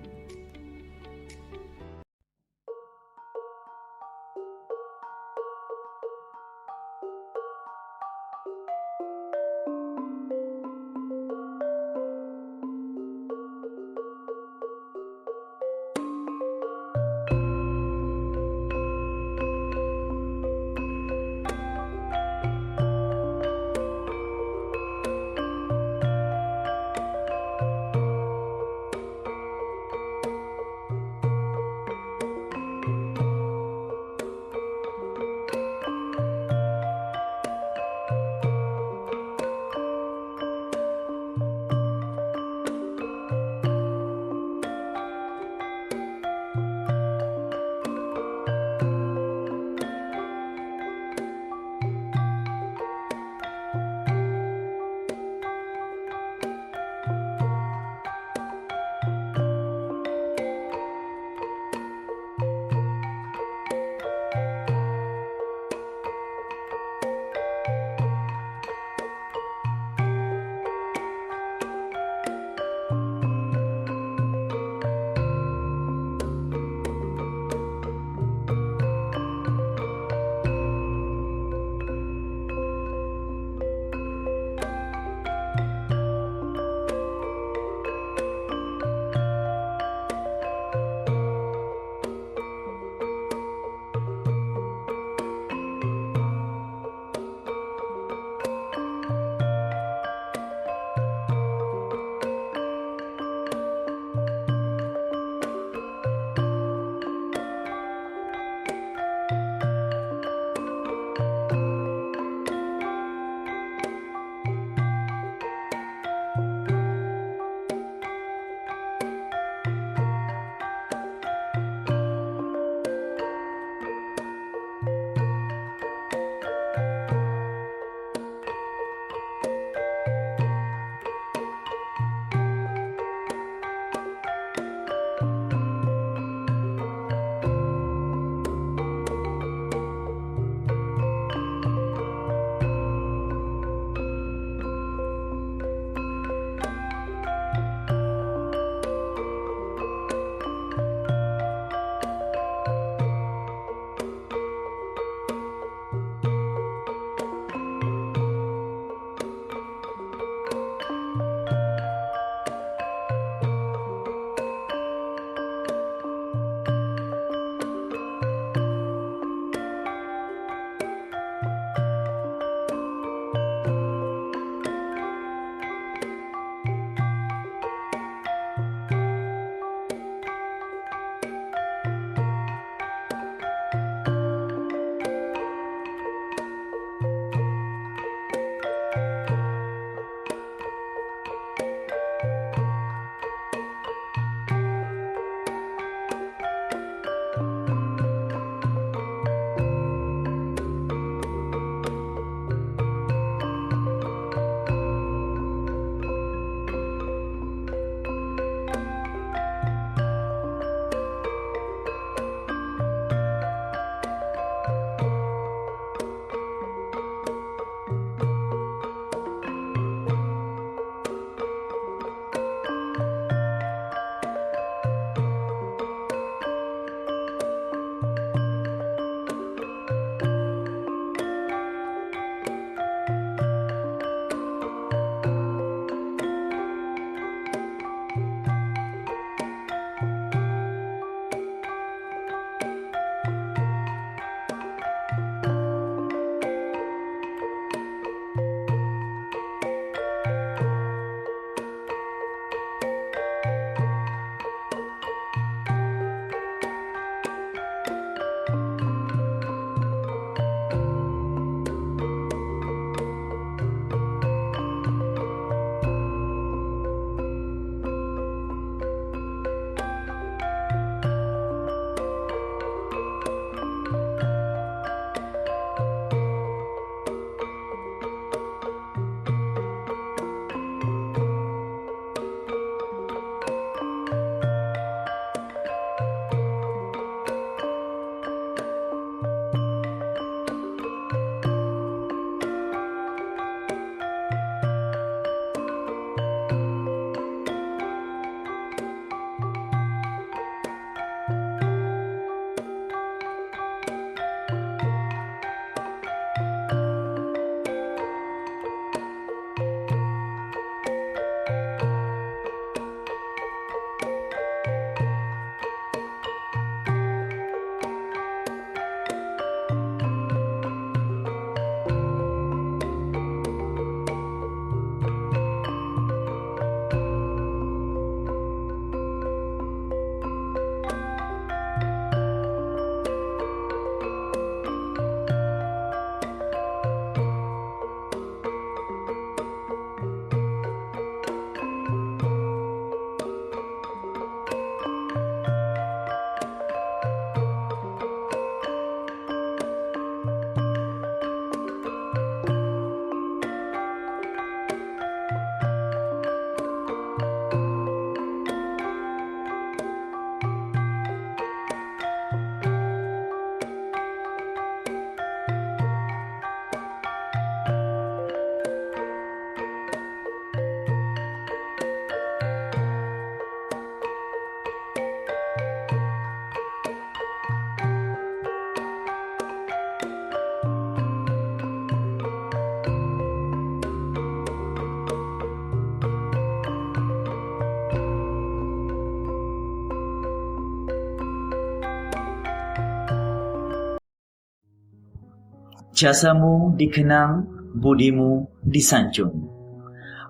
Jasamu dikenang, budimu disanjung.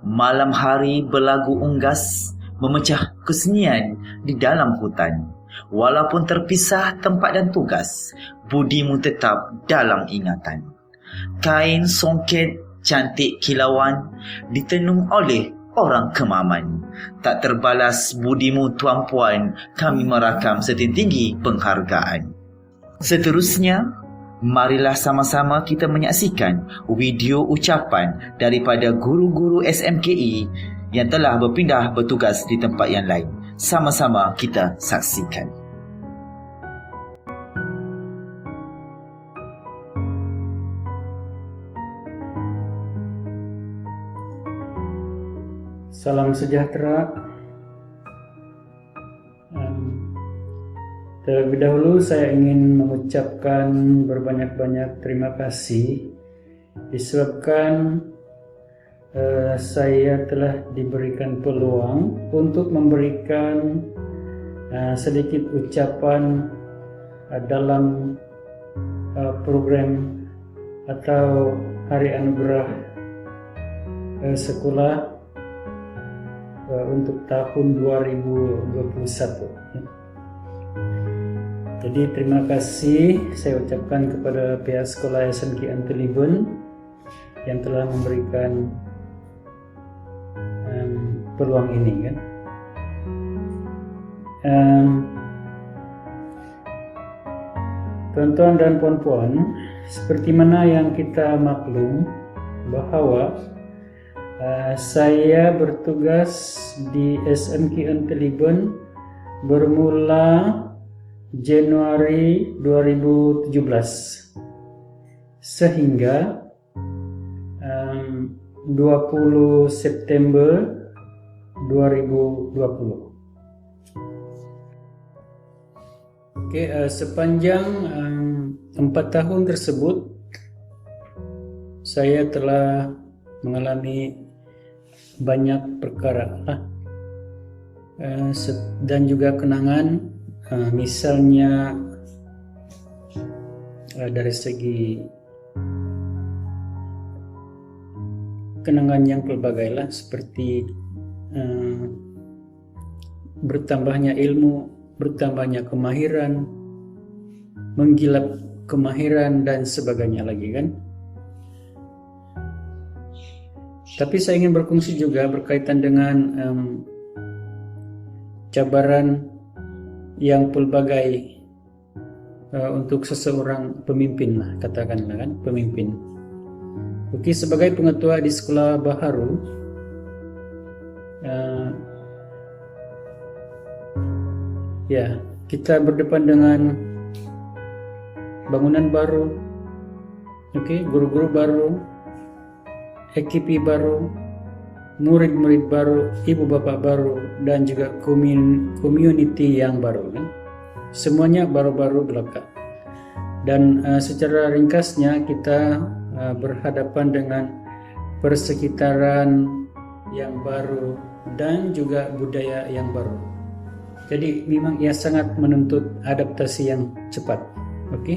Malam hari berlagu unggas, memecah kesunyian di dalam hutan. Walaupun terpisah tempat dan tugas, budimu tetap dalam ingatan. Kain songket cantik kilauan ditenung oleh orang Kemaman. Tak terbalas budimu tuan puan, kami merakam setinggi penghargaan. Seterusnya, marilah sama-sama kita menyaksikan video ucapan daripada guru-guru SMKE yang telah berpindah bertugas di tempat yang lain. Sama-sama kita saksikan. Salam sejahtera. Terlebih dahulu saya ingin mengucapkan berbanyak-banyak terima kasih disebabkan saya telah diberikan peluang untuk memberikan sedikit ucapan dalam program atau Hari Anugerah Sekolah untuk tahun 2021. Jadi terima kasih saya ucapkan kepada pihak sekolah SMK Antilibun yang telah memberikan peluang ini kan. Tuan-tuan dan puan-puan, seperti mana yang kita maklum bahwa saya bertugas di SMK Antilibun bermula Januari 2017 sehingga 20 September 2020. Sepanjang 4 tahun tersebut saya telah mengalami banyak perkara dan juga kenangan, misalnya dari segi kenangan yang pelbagai lah, seperti bertambahnya ilmu, bertambahnya kemahiran, menggilap kemahiran dan sebagainya lagi kan. Tapi saya ingin berkongsi juga berkaitan dengan cabaran yang pelbagai untuk seseorang pemimpin lah, katakanlah kan, pemimpin. Oke, sebagai pengetua di sekolah baharu, ya kita berdepan dengan bangunan baru, oke, guru-guru baru, EKP baru, murid-murid baru, ibu bapak baru, dan juga community yang baru kan? Semuanya baru-baru belaka. Dan secara ringkasnya kita berhadapan dengan persekitaran yang baru dan juga budaya yang baru. Jadi memang ia sangat menuntut adaptasi yang cepat. Oke.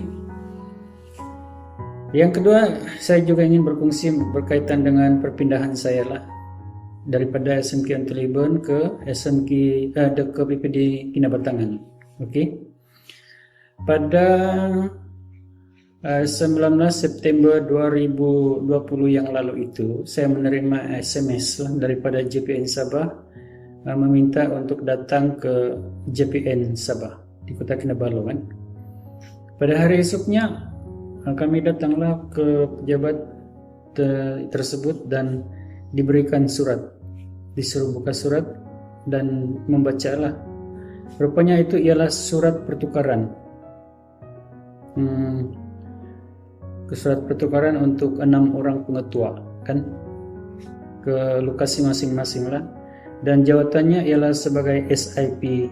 Yang kedua, saya juga ingin berkongsi berkaitan dengan perpindahan saya lah daripada SMK Antilibun ke ke PPD Kinabatangan. Oke. Pada 19 September 2020 yang lalu itu, saya menerima SMS lah daripada JPN Sabah meminta untuk datang ke JPN Sabah di Kota Kinabalu kan. Pada hari esoknya kami datanglah ke pejabat tersebut dan diberikan surat, disuruh buka surat dan membacalah. Rupanya itu ialah surat pertukaran, surat pertukaran untuk 6 orang pengetua kan, ke lokasi masing-masing lah, dan jawatannya ialah sebagai SIP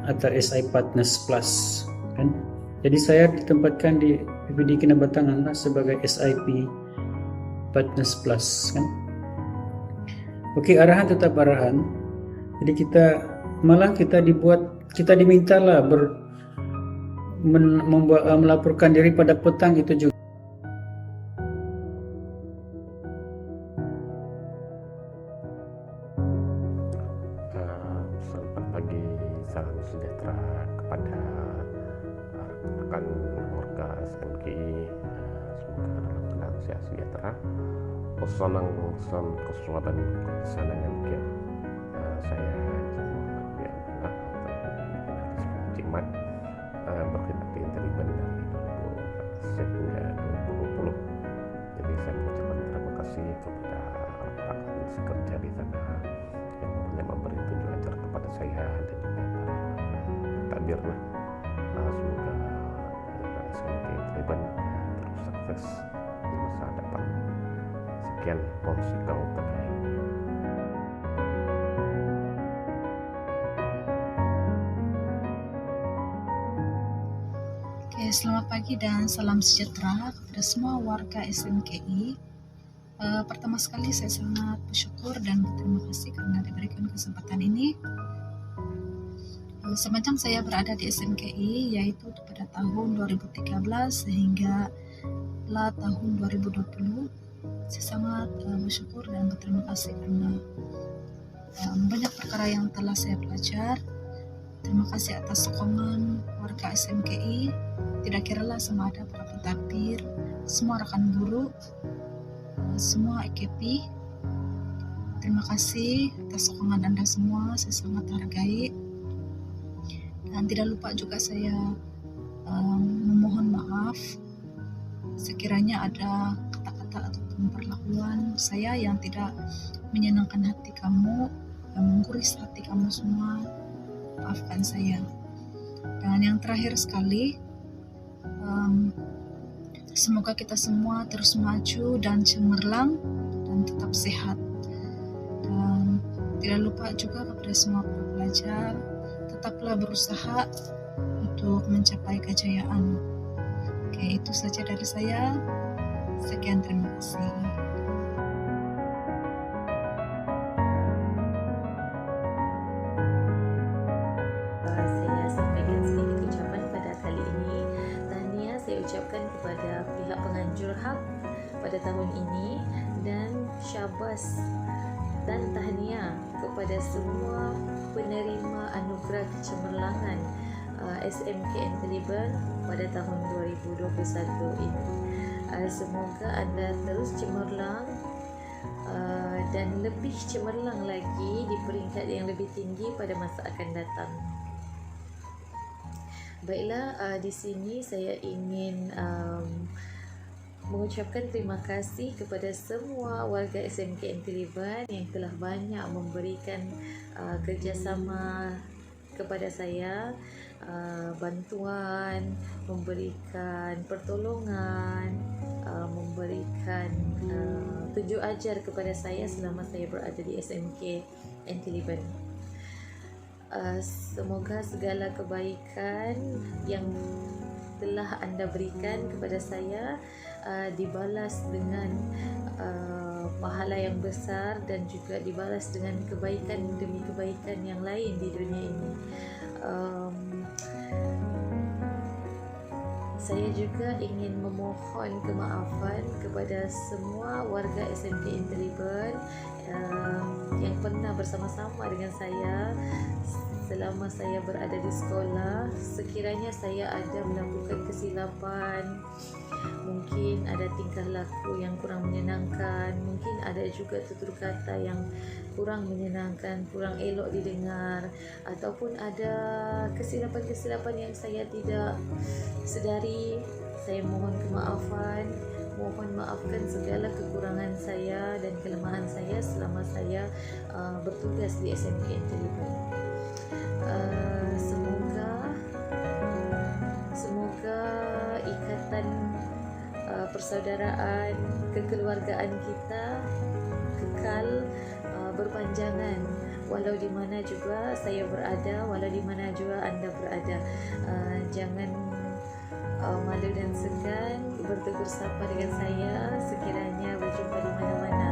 atau SI Partners Plus kan. Jadi saya ditempatkan di PPD Kinabatangan lah sebagai SIP Partners Plus kan. Oke, arahan tetap arahan. Jadi kita dimintalah melaporkan diri pada petang itu juga. salam sejahtera kepada rekan warga SMKI, semoga dalam keadaan sehat sejahtera. Wassalamualaikum warahmatullahi wabarakatuh. Saya Muhammad bin Abdullah atau Cimat, berkhidmat di Inteliben dari 2014 hingga 2020. Jadi saya mengucapkan terima kasih kepada rekan sekerja di sana yang banyak memberi tunjuk ajar kepada saya dan juga takbir lah. Semoga SMK Inteliben terus sukses di masa depan. Sekian porsi kau terkait. Selamat pagi dan salam sejahtera kepada semua warga SMKI. Pertama sekali saya sangat bersyukur dan berterima kasih karena diberikan kesempatan ini. Sepanjang saya berada di SMKI, yaitu pada tahun 2013 sehingga tahun 2020, saya sangat bersyukur dan berterima kasih karena banyak perkara yang telah saya belajar. Terima kasih atas sokongan warga SMKI. Tidak kiralah sama ada para pentadbir, semua rekan guru, semua EKP. Terima kasih atas sokongan Anda semua, saya sangat hargai. Dan tidak lupa juga saya memohon maaf sekiranya ada kata-kata ataupun perlakuan saya yang tidak menyenangkan hati kamu, yang mengguris hati kamu semua. Maafkan saya. Dan yang terakhir sekali, semoga kita semua terus maju dan cemerlang dan tetap sehat. Dan tidak lupa juga kepada semua para pelajar, tetaplah berusaha untuk mencapai kejayaan. Oke, itu saja dari saya. Sekian, terima kasih. Saya sampaikan sedikit ucapan pada kali ini. Tahniah saya ucapkan kepada pihak penganjur HAP pada tahun ini, dan syabas dan tahniah kepada semua penerima anugerah kecemerlangan SMK Inteliben pada tahun 2021 ini. Semoga anda terus cemerlang dan lebih cemerlang lagi di peringkat yang lebih tinggi pada masa akan datang. Baiklah, di sini saya ingin mengucapkan terima kasih kepada semua warga SMK Inteliben yang telah banyak memberikan kerjasama kepada saya, bantuan, memberikan pertolongan, memberikan tunjuk ajar kepada saya selama saya berada di SMK Inteliben. Semoga segala kebaikan yang telah anda berikan kepada saya dibalas dengan pahala yang besar dan juga dibalas dengan kebaikan demi kebaikan yang lain di dunia ini. Saya juga ingin memohon kemaafan kepada semua warga SMK Inteliben yang pernah bersama-sama dengan saya selama saya berada di sekolah. Sekiranya saya ada melakukan kesilapan, mungkin ada tingkah laku yang kurang menyenangkan, mungkin ada juga tutur kata yang kurang menyenangkan, kurang elok didengar, ataupun ada kesilapan-kesilapan yang saya tidak sedari, saya mohon kemaafan. Mohon maafkan segala kekurangan saya dan kelemahan saya selama saya bertugas di SMK Inteliben. Semoga ikatan persaudaraan, kekeluargaan kita kekal berpanjangan walau di mana juga saya berada, walau di mana juga anda berada. Jangan malu dan segan bertegur sapa dengan saya sekiranya berjumpa di mana-mana.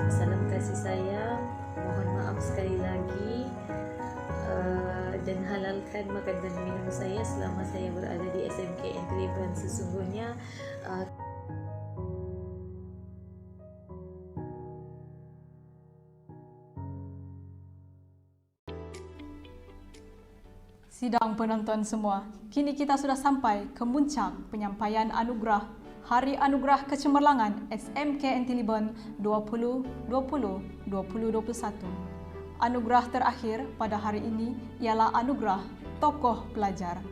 Salam kasih sayang, mohon maaf sekali lagi, dan halalkan makan dan minum saya selama saya berada di SMK Inteliben. Sesungguhnya Sidang penonton semua, kini kita sudah sampai ke muncak penyampaian anugerah Hari Anugerah Kecemerlangan SMK Intilibon 2020-2021. Anugerah terakhir pada hari ini ialah anugerah Tokoh Pelajar.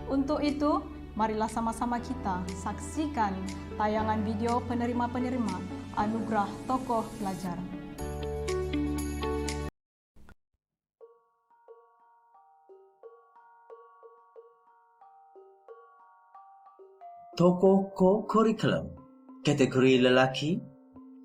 Untuk itu, marilah sama-sama kita saksikan tayangan video penerima-penerima Anugerah Tokoh Pelajar. Tokoh Ko-Kurikulum kategori lelaki.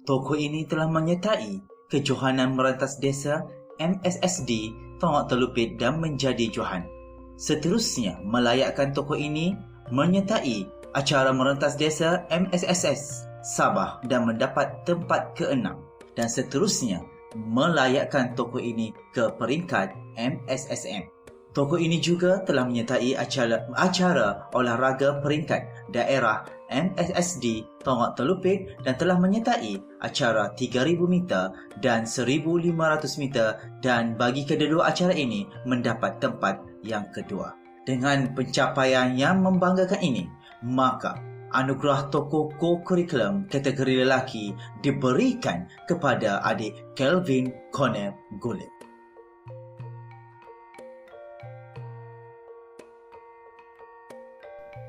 Tokoh ini telah menyertai kejohanan merentas desa MSSD Tongok Telupit dan menjadi johan. Seterusnya, melayakkan tokoh ini menyertai acara merentas desa MSSS Sabah dan mendapat tempat ke-6. Dan seterusnya, melayakkan tokoh ini ke peringkat MSSM. Tokoh ini juga telah menyertai acara olahraga peringkat daerah MSSD Tongok Telupit dan telah menyertai acara 3,000 meter dan 1,500 meter dan bagi kedua acara ini mendapat tempat yang kedua. Dengan pencapaian yang membanggakan ini, maka anugerah tokoh ko-kurikulum kategori lelaki diberikan kepada adik Kelvin Connor Gullit.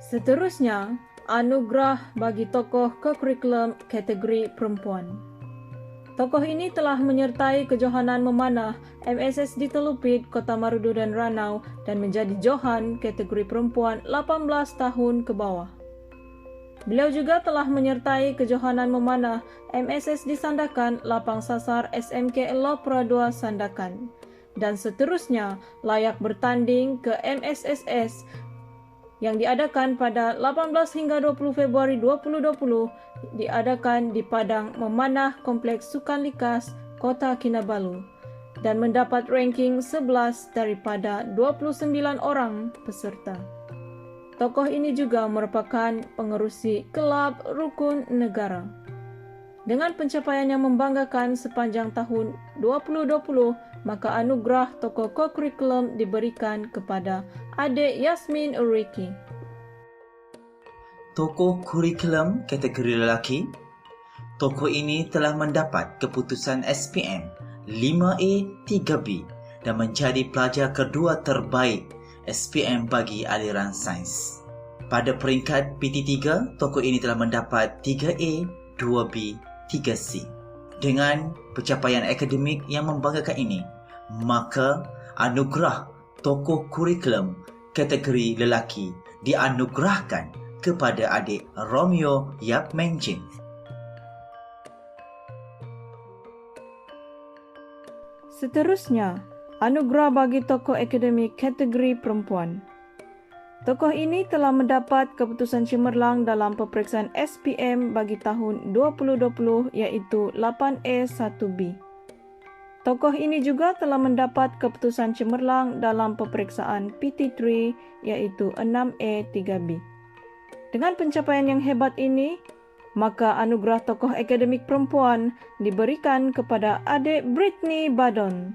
Seterusnya, anugerah bagi tokoh ko-kurikulum kategori perempuan. Tokoh ini telah menyertai kejohanan memanah MSSD Telupit, Kota Marudu dan Ranau dan menjadi johan kategori perempuan 18 tahun ke bawah. Beliau juga telah menyertai kejohanan memanah MSSD Sandakan, Lapang Sasar SMK Elopra 2 Sandakan. Dan seterusnya layak bertanding ke MSSS yang diadakan pada 18 hingga 20 Februari 2020 diadakan di Padang Memanah Kompleks Sukan Likas, Kota Kinabalu dan mendapat ranking 11 daripada 29 orang peserta. Tokoh ini juga merupakan pengerusi Kelab Rukun Negara. Dengan pencapaian yang membanggakan sepanjang tahun 2020, maka anugerah tokoh ko-kurikulum diberikan kepada adik Yasmin Uriki. Tokoh kurikulum kategori lelaki. Tokoh ini telah mendapat keputusan SPM 5A 3B dan menjadi pelajar kedua terbaik SPM bagi aliran sains. Pada peringkat PT3, tokoh ini telah mendapat 3A, 2B, 3C. Dengan pencapaian akademik yang membanggakan ini, maka anugerah tokoh kurikulum kategori lelaki dianugerahkan kepada adik Romeo Yap Menjing. Seterusnya, anugerah bagi tokoh akademik kategori perempuan. Tokoh ini telah mendapat keputusan cemerlang dalam peperiksaan SPM bagi tahun 2020 iaitu 8A 1B. Tokoh ini juga telah mendapat keputusan cemerlang dalam peperiksaan PT3 iaitu 6A 3B. Dengan pencapaian yang hebat ini, maka anugerah tokoh akademik perempuan diberikan kepada adik Britney Badon.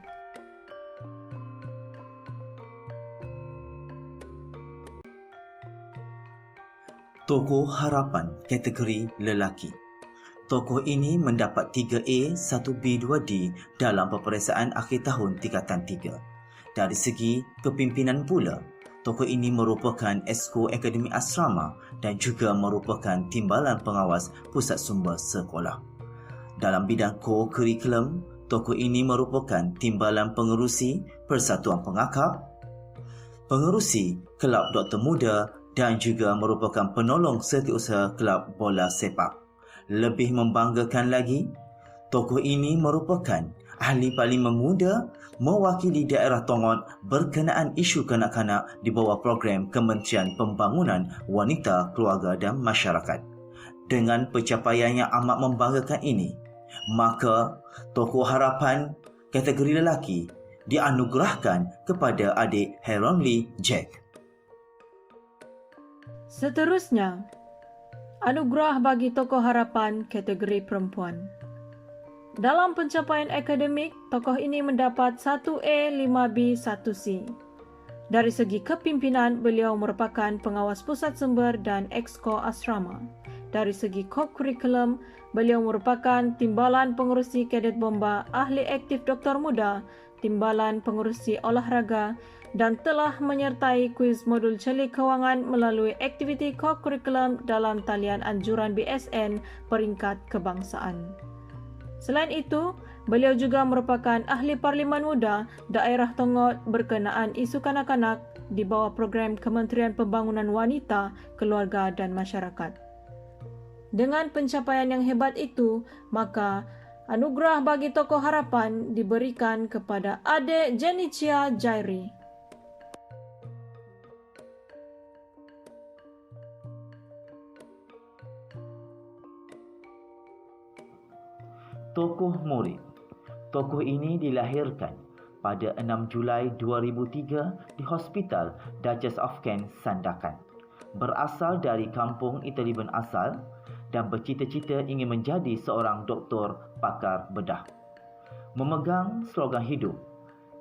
Tokoh harapan kategori lelaki. Tokoh ini mendapat 3A, 1B, 2D dalam peperiksaan akhir tahun tingkatan 3. Dari segi kepimpinan pula, tokoh ini merupakan Esko Akademi Asrama dan juga merupakan timbalan pengawas pusat sumber sekolah. Dalam bidang ko-kurikulum, tokoh ini merupakan timbalan pengerusi Persatuan Pengakap, pengerusi Kelab Doktor Muda dan juga merupakan penolong setiausaha Kelab Bola Sepak. Lebih membanggakan lagi, tokoh ini merupakan ahli parlimen muda mewakili daerah Tongot berkenaan isu kanak-kanak di bawah program Kementerian Pembangunan Wanita, Keluarga dan Masyarakat. Dengan pencapaian yang amat membanggakan ini, maka tokoh harapan kategori lelaki dianugerahkan kepada adik Heronly Jack. Seterusnya, anugerah bagi tokoh harapan kategori perempuan. Dalam pencapaian akademik, tokoh ini mendapat 1A, 5B, 1C. Dari segi kepimpinan, beliau merupakan pengawas pusat sumber dan exco asrama. Dari segi kurikulum, beliau merupakan timbalan pengurusi kadet bomba, ahli aktif doktor muda, timbalan pengurusi olahraga dan telah menyertai kuis modul celik kewangan melalui aktiviti kurikulum dalam talian anjuran BSN peringkat kebangsaan. Selain itu, beliau juga merupakan ahli Parlimen Muda Daerah Tongot berkenaan isu kanak-kanak di bawah program Kementerian Pembangunan Wanita, Keluarga dan Masyarakat. Dengan pencapaian yang hebat itu, maka anugerah bagi tokoh harapan diberikan kepada adik Jenicia Jairi. Tokoh murid. Tokoh ini dilahirkan pada 6 Julai 2003 di Hospital Duchess of Kent, Sandakan. Berasal dari kampung Inteliben asal dan bercita-cita ingin menjadi seorang doktor pakar bedah. Memegang slogan hidup,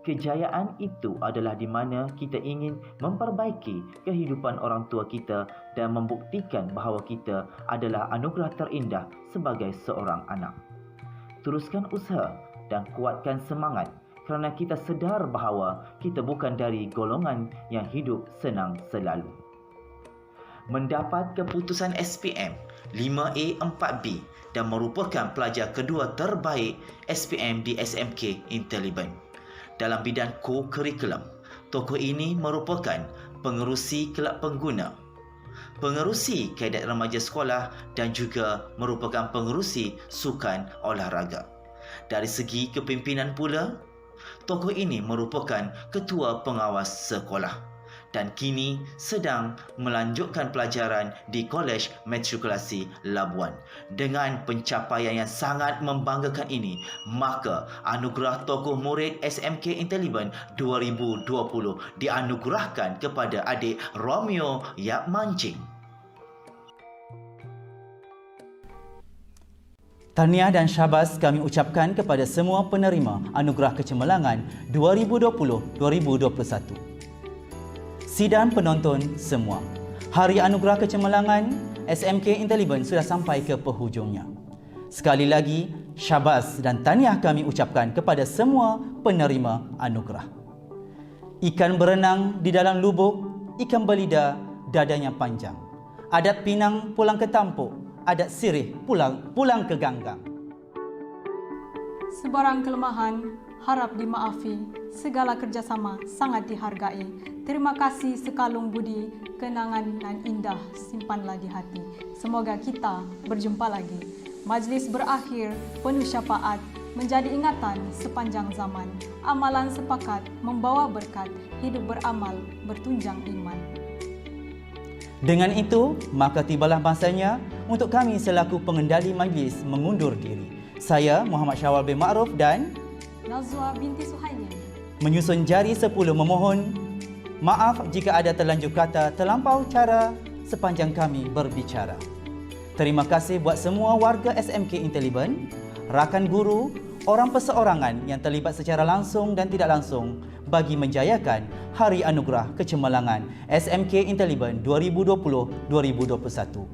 kejayaan itu adalah di mana kita ingin memperbaiki kehidupan orang tua kita dan membuktikan bahawa kita adalah anugerah terindah sebagai seorang anak. Teruskan usaha dan kuatkan semangat kerana kita sedar bahawa kita bukan dari golongan yang hidup senang selalu. Mendapat keputusan SPM 5A 4B dan merupakan pelajar kedua terbaik SPM di SMK Inteliben. Dalam bidang kurikulum, tokoh ini merupakan pengerusi kelab pengguna, pengerusi kadet remaja sekolah dan juga merupakan pengerusi sukan olahraga. Dari segi kepimpinan pula, tokoh ini merupakan ketua pengawas sekolah dan kini sedang melanjutkan pelajaran di Kolej Matrikulasi Labuan. Dengan pencapaian yang sangat membanggakan ini, maka anugerah tokoh murid SMK Inteliben 2020 dianugerahkan kepada adik Romeo Yap Mancing. Tahniah dan syabas kami ucapkan kepada semua penerima Anugerah Kecemerlangan 2020-2021. Sidang penonton semua, Hari Anugerah Kecemerlangan SMK Inteliben sudah sampai ke penghujungnya. Sekali lagi, syabas dan tahniah kami ucapkan kepada semua penerima anugerah. Ikan berenang di dalam lubuk, ikan belida dadanya panjang. Adat Pinang pulang ke tampuk, adat Sirih pulang ke ganggang. Sebarang kelemahan harap dimaafi, segala kerjasama sangat dihargai. Terima kasih sekalung budi, kenangan dan indah simpanlah di hati. Semoga kita berjumpa lagi. Majlis berakhir penuh syafaat, menjadi ingatan sepanjang zaman. Amalan sepakat membawa berkat, hidup beramal bertunjang iman. Dengan itu, maka tibalah masanya untuk kami selaku pengendali majlis mengundur diri. Saya Muhammad Syawal bin Ma'ruf dan Nazwa binti Suhaili menyusun jari 10 memohon maaf jika ada terlanjur kata terlampau cara sepanjang kami berbicara. Terima kasih buat semua warga SMK Inteliben, rakan guru, orang perseorangan yang terlibat secara langsung dan tidak langsung bagi menjayakan Hari Anugerah Kecemerlangan SMK Inteliben 2020-2021.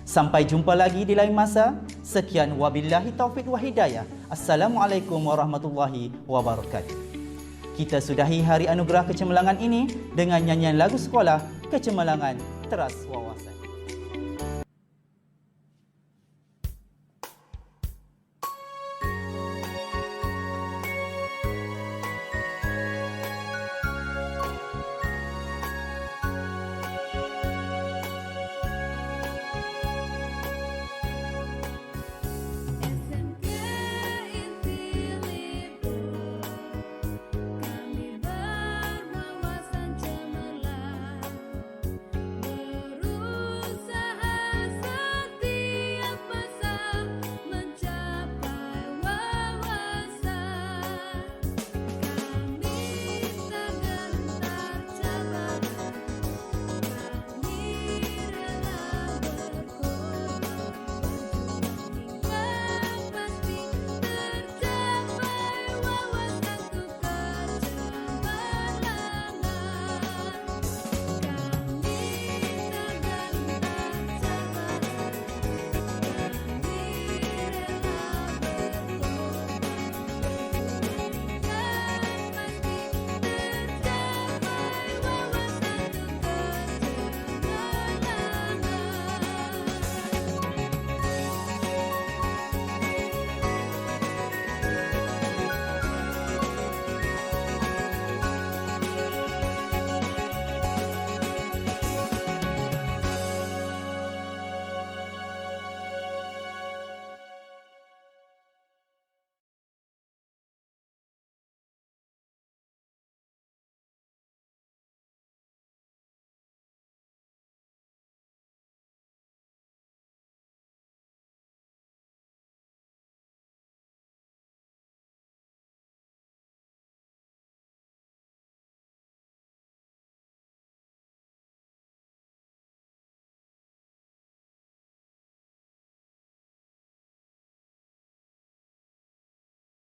Sampai jumpa lagi di lain masa. Sekian, wabillahi taufiq wa hidayah. Assalamualaikum warahmatullahi wabarakatuh. Kita sudahi Hari Anugerah Kecemerlangan ini dengan nyanyian lagu sekolah Kecemerlangan Teras Wawasan.